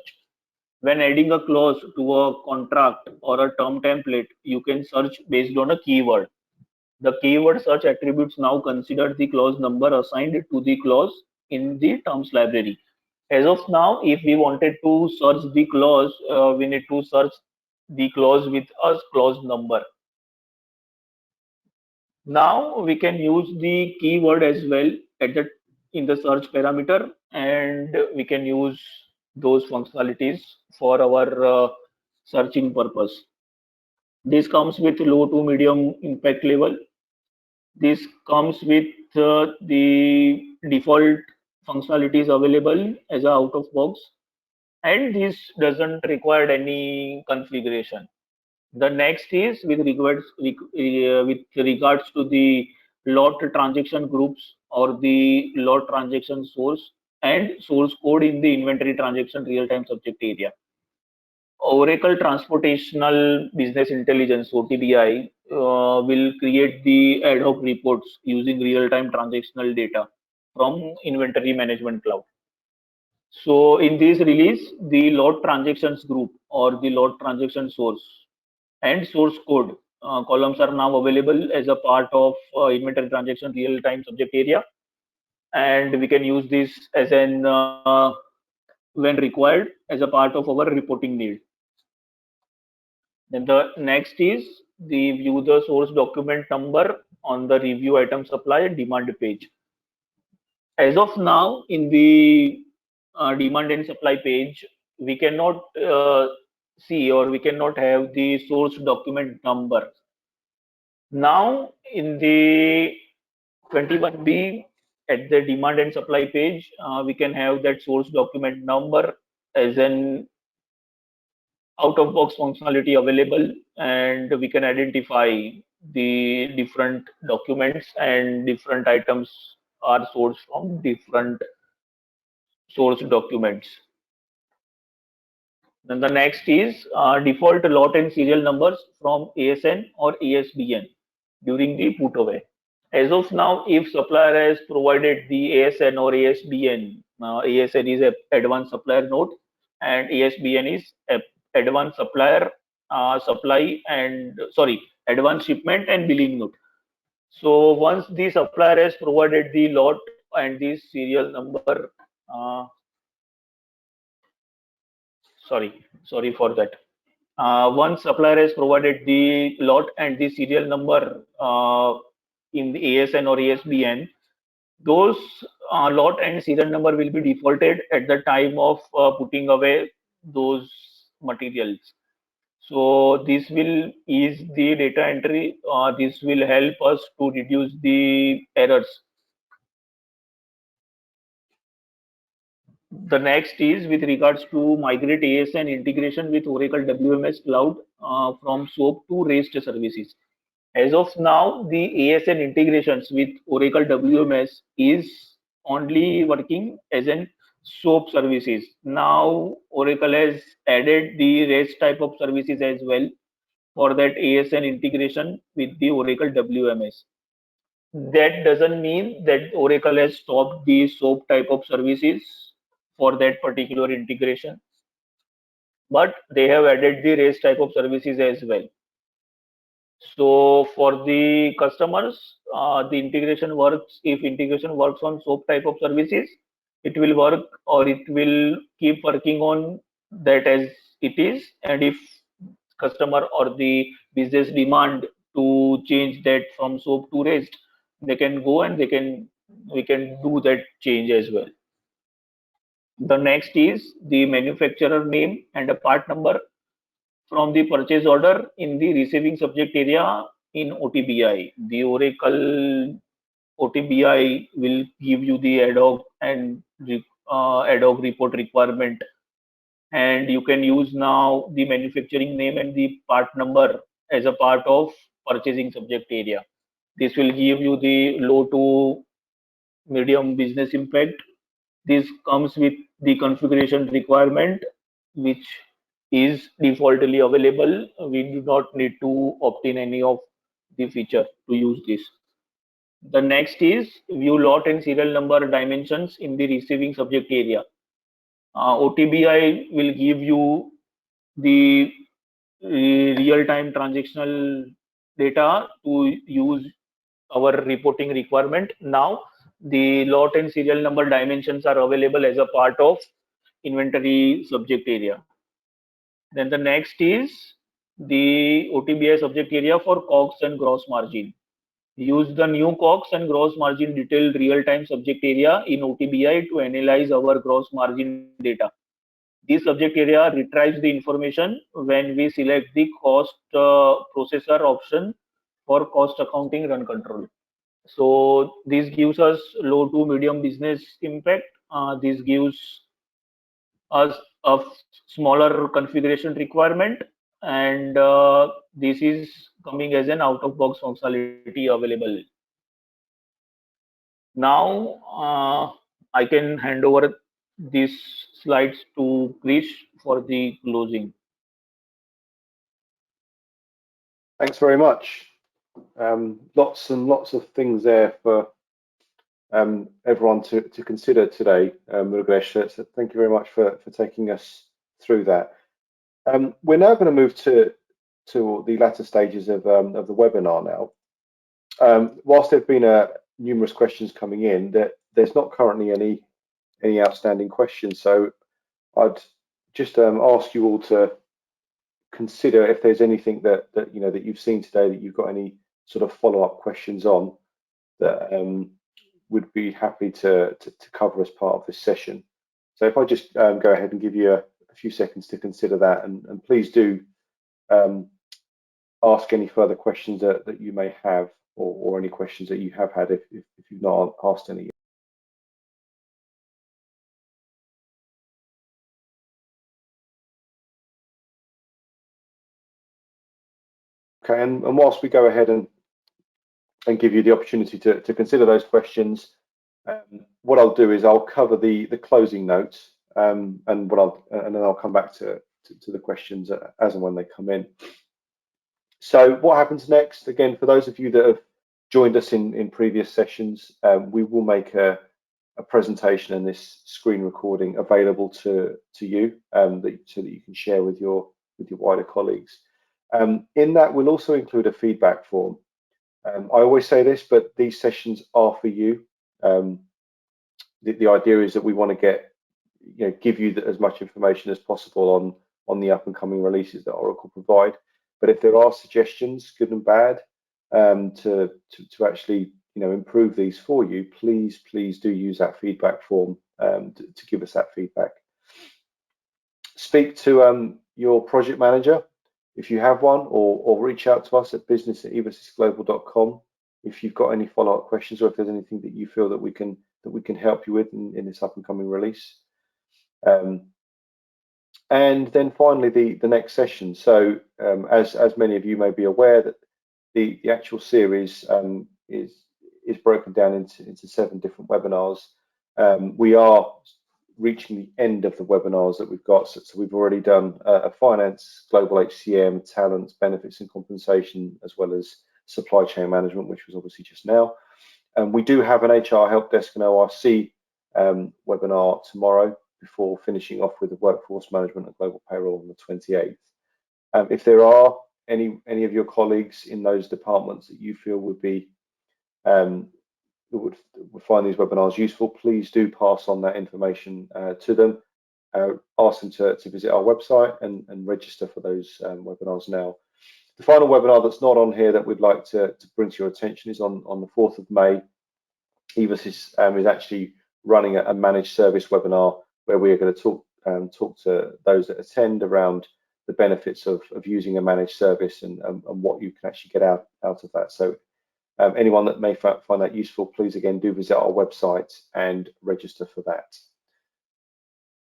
When adding a clause to a contract or a term template, you can search based on a keyword. The keyword search attributes now consider the clause number assigned to the clause in the terms library. As of now, if we wanted to search the clause, we need to search the clause with a clause number. Now we can use the keyword as well at the in the search parameter, and we can use those functionalities for our searching purpose. This comes with low to medium impact level. This comes with the default functionalities available as a out of box, and this doesn't require any configuration. The next is with regards to the lot transaction groups or the lot transaction source and source code in the inventory transaction real-time subject area. Oracle Transportational Business Intelligence (OTBI) will create the ad hoc reports using real-time transactional data from Inventory Management Cloud. So in this release, the lot transactions group or the lot transaction source and source code columns are now available as a part of inventory transaction real-time subject area, and we can use this as an when required as a part of our reporting need. Then the next is the view the source document number on the review item supply demand page. As of now, in the demand and supply page, we cannot see, or we cannot have the source document number. Now, in the 21B, at the demand and supply page, we can have that source document number as an out-of-box functionality available, and we can identify the different documents, and different items are sourced from different source documents. Then the next is default lot and serial numbers from ASN or ASBN during the put away. As of now, if supplier has provided the ASN or ASBN, ASN is a advanced supplier note, and ASBN is a advanced supplier advanced shipment and billing note. So once the supplier has provided the lot and the serial number, sorry for that. Once supplier has provided the lot and the serial number in the ASN or ASBN, those lot and serial number will be defaulted at the time of putting away those materials. So this will ease the data entry. This will help us to reduce the errors. The next is with regards to migrate ASN integration with Oracle WMS Cloud from SOAP to REST services. As of now, the ASN integrations with Oracle WMS is only working as an SOAP services. Now, Oracle has added the REST type of services as well for that ASN integration with the Oracle WMS. That doesn't mean that Oracle has stopped the SOAP type of services for that particular integration, but they have added the REST type of services as well. So for the customers, the integration works. If integration works on SOAP type of services, it will work, or it will keep working on that as it is. And if customer or the business demand to change that from SOAP to REST, they can go and we can do that change as well. The next is the manufacturer name and a part number from the purchase order in the receiving subject area in OTBI. The Oracle OTBI will give you the ad hoc and ad hoc report requirement, and you can use now the manufacturing name and the part number as a part of purchasing subject area. This will give you the low to medium business impact. This comes with the configuration requirement, which is defaultly available. We do not need to opt in any of the feature to use this. The next is view lot and serial number dimensions in the receiving subject area. OTBI will give you the real-time transactional data to use our reporting requirement. Now, the lot and serial number dimensions are available as a part of inventory subject area. Then the next is the OTBI subject area for COGS and gross margin. Use the new COGS and gross margin detailed real-time subject area in OTBI to analyze our gross margin data. This subject area retrieves the information when we select the cost processor option for cost accounting run control. So this gives us low to medium business impact. This gives us a smaller configuration requirement, and this is coming as an out-of-box functionality available. Now I can hand over these slides to Krish for the closing. Thanks very much. Lots and lots of things there for everyone to consider today, Murugesh. So thank you very much for taking us through that. We're now going to move to the latter stages of the webinar now. Whilst there have been numerous questions coming in, there's not currently any outstanding questions. So I'd just ask you all to consider if there's anything that you've seen today that you've got any sort of follow-up questions on that would be happy to cover as part of this session. So if I just go ahead and give you a few seconds to consider that, and please do ask any further questions that you may have, or any questions that you have had if you've not asked any. Okay, and whilst we go ahead and give you the opportunity to consider those questions, what I'll do is I'll cover the closing notes, and then I'll come back to the questions as and when they come in. So what happens next? Again, for those of you that have joined us in previous sessions, we will make a presentation and this screen recording available to you, so that you can share with your wider colleagues. In that, we'll also include a feedback form. I always say this, but these sessions are for you. The idea is that we want to give you as much information as possible on the up and coming releases that Oracle provide. But if there are suggestions, good and bad, to actually improve these for you, please do use that feedback form to give us that feedback. Speak to your project manager if you have one, or reach out to us at business@evasysglobal.com if you've got any follow-up questions, or if there's anything that you feel that we can help you with in this up and coming release. And then finally, the next session. So as many of you may be aware, that the actual series is broken down into 7 different webinars. We are reaching the end of the webinars that we've got. So we've already done a finance, global HCM, talent, benefits and compensation, as well as supply chain management, which was obviously just now. And we do have an HR help desk and ORC webinar tomorrow, before finishing off with the workforce management and global payroll on the 28th. If there are any of your colleagues in those departments that you feel would be would find these webinars useful, please do pass on that information to them. Ask them to visit our website and register for those webinars now. The final webinar that's not on here that we'd like to bring to your attention is on the 4th of May. Evasys is actually running a managed service webinar, where we are going to talk to those that attend around the benefits of using a managed service and what you can actually get out of that. So anyone that may find that useful, please again do visit our website and register for that.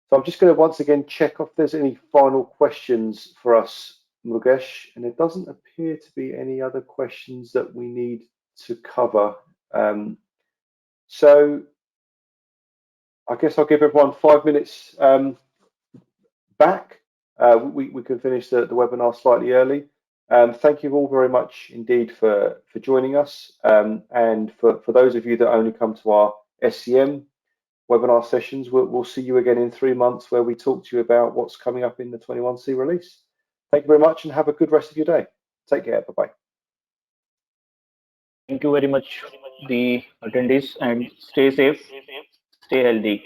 So I'm just going to once again check if there's any final questions for us, Mukesh, and it doesn't appear to be any other questions that we need to cover. So I guess I'll give everyone 5 minutes back. We can finish the webinar slightly early. Thank you all very much indeed for joining us. And for those of you that only come to our SCM webinar sessions, we'll see you again in 3 months, where we talk to you about what's coming up in the 21C release. Thank you very much, and have a good rest of your day. Take care. Bye-bye. Thank you very much, the attendees, and stay safe, stay healthy.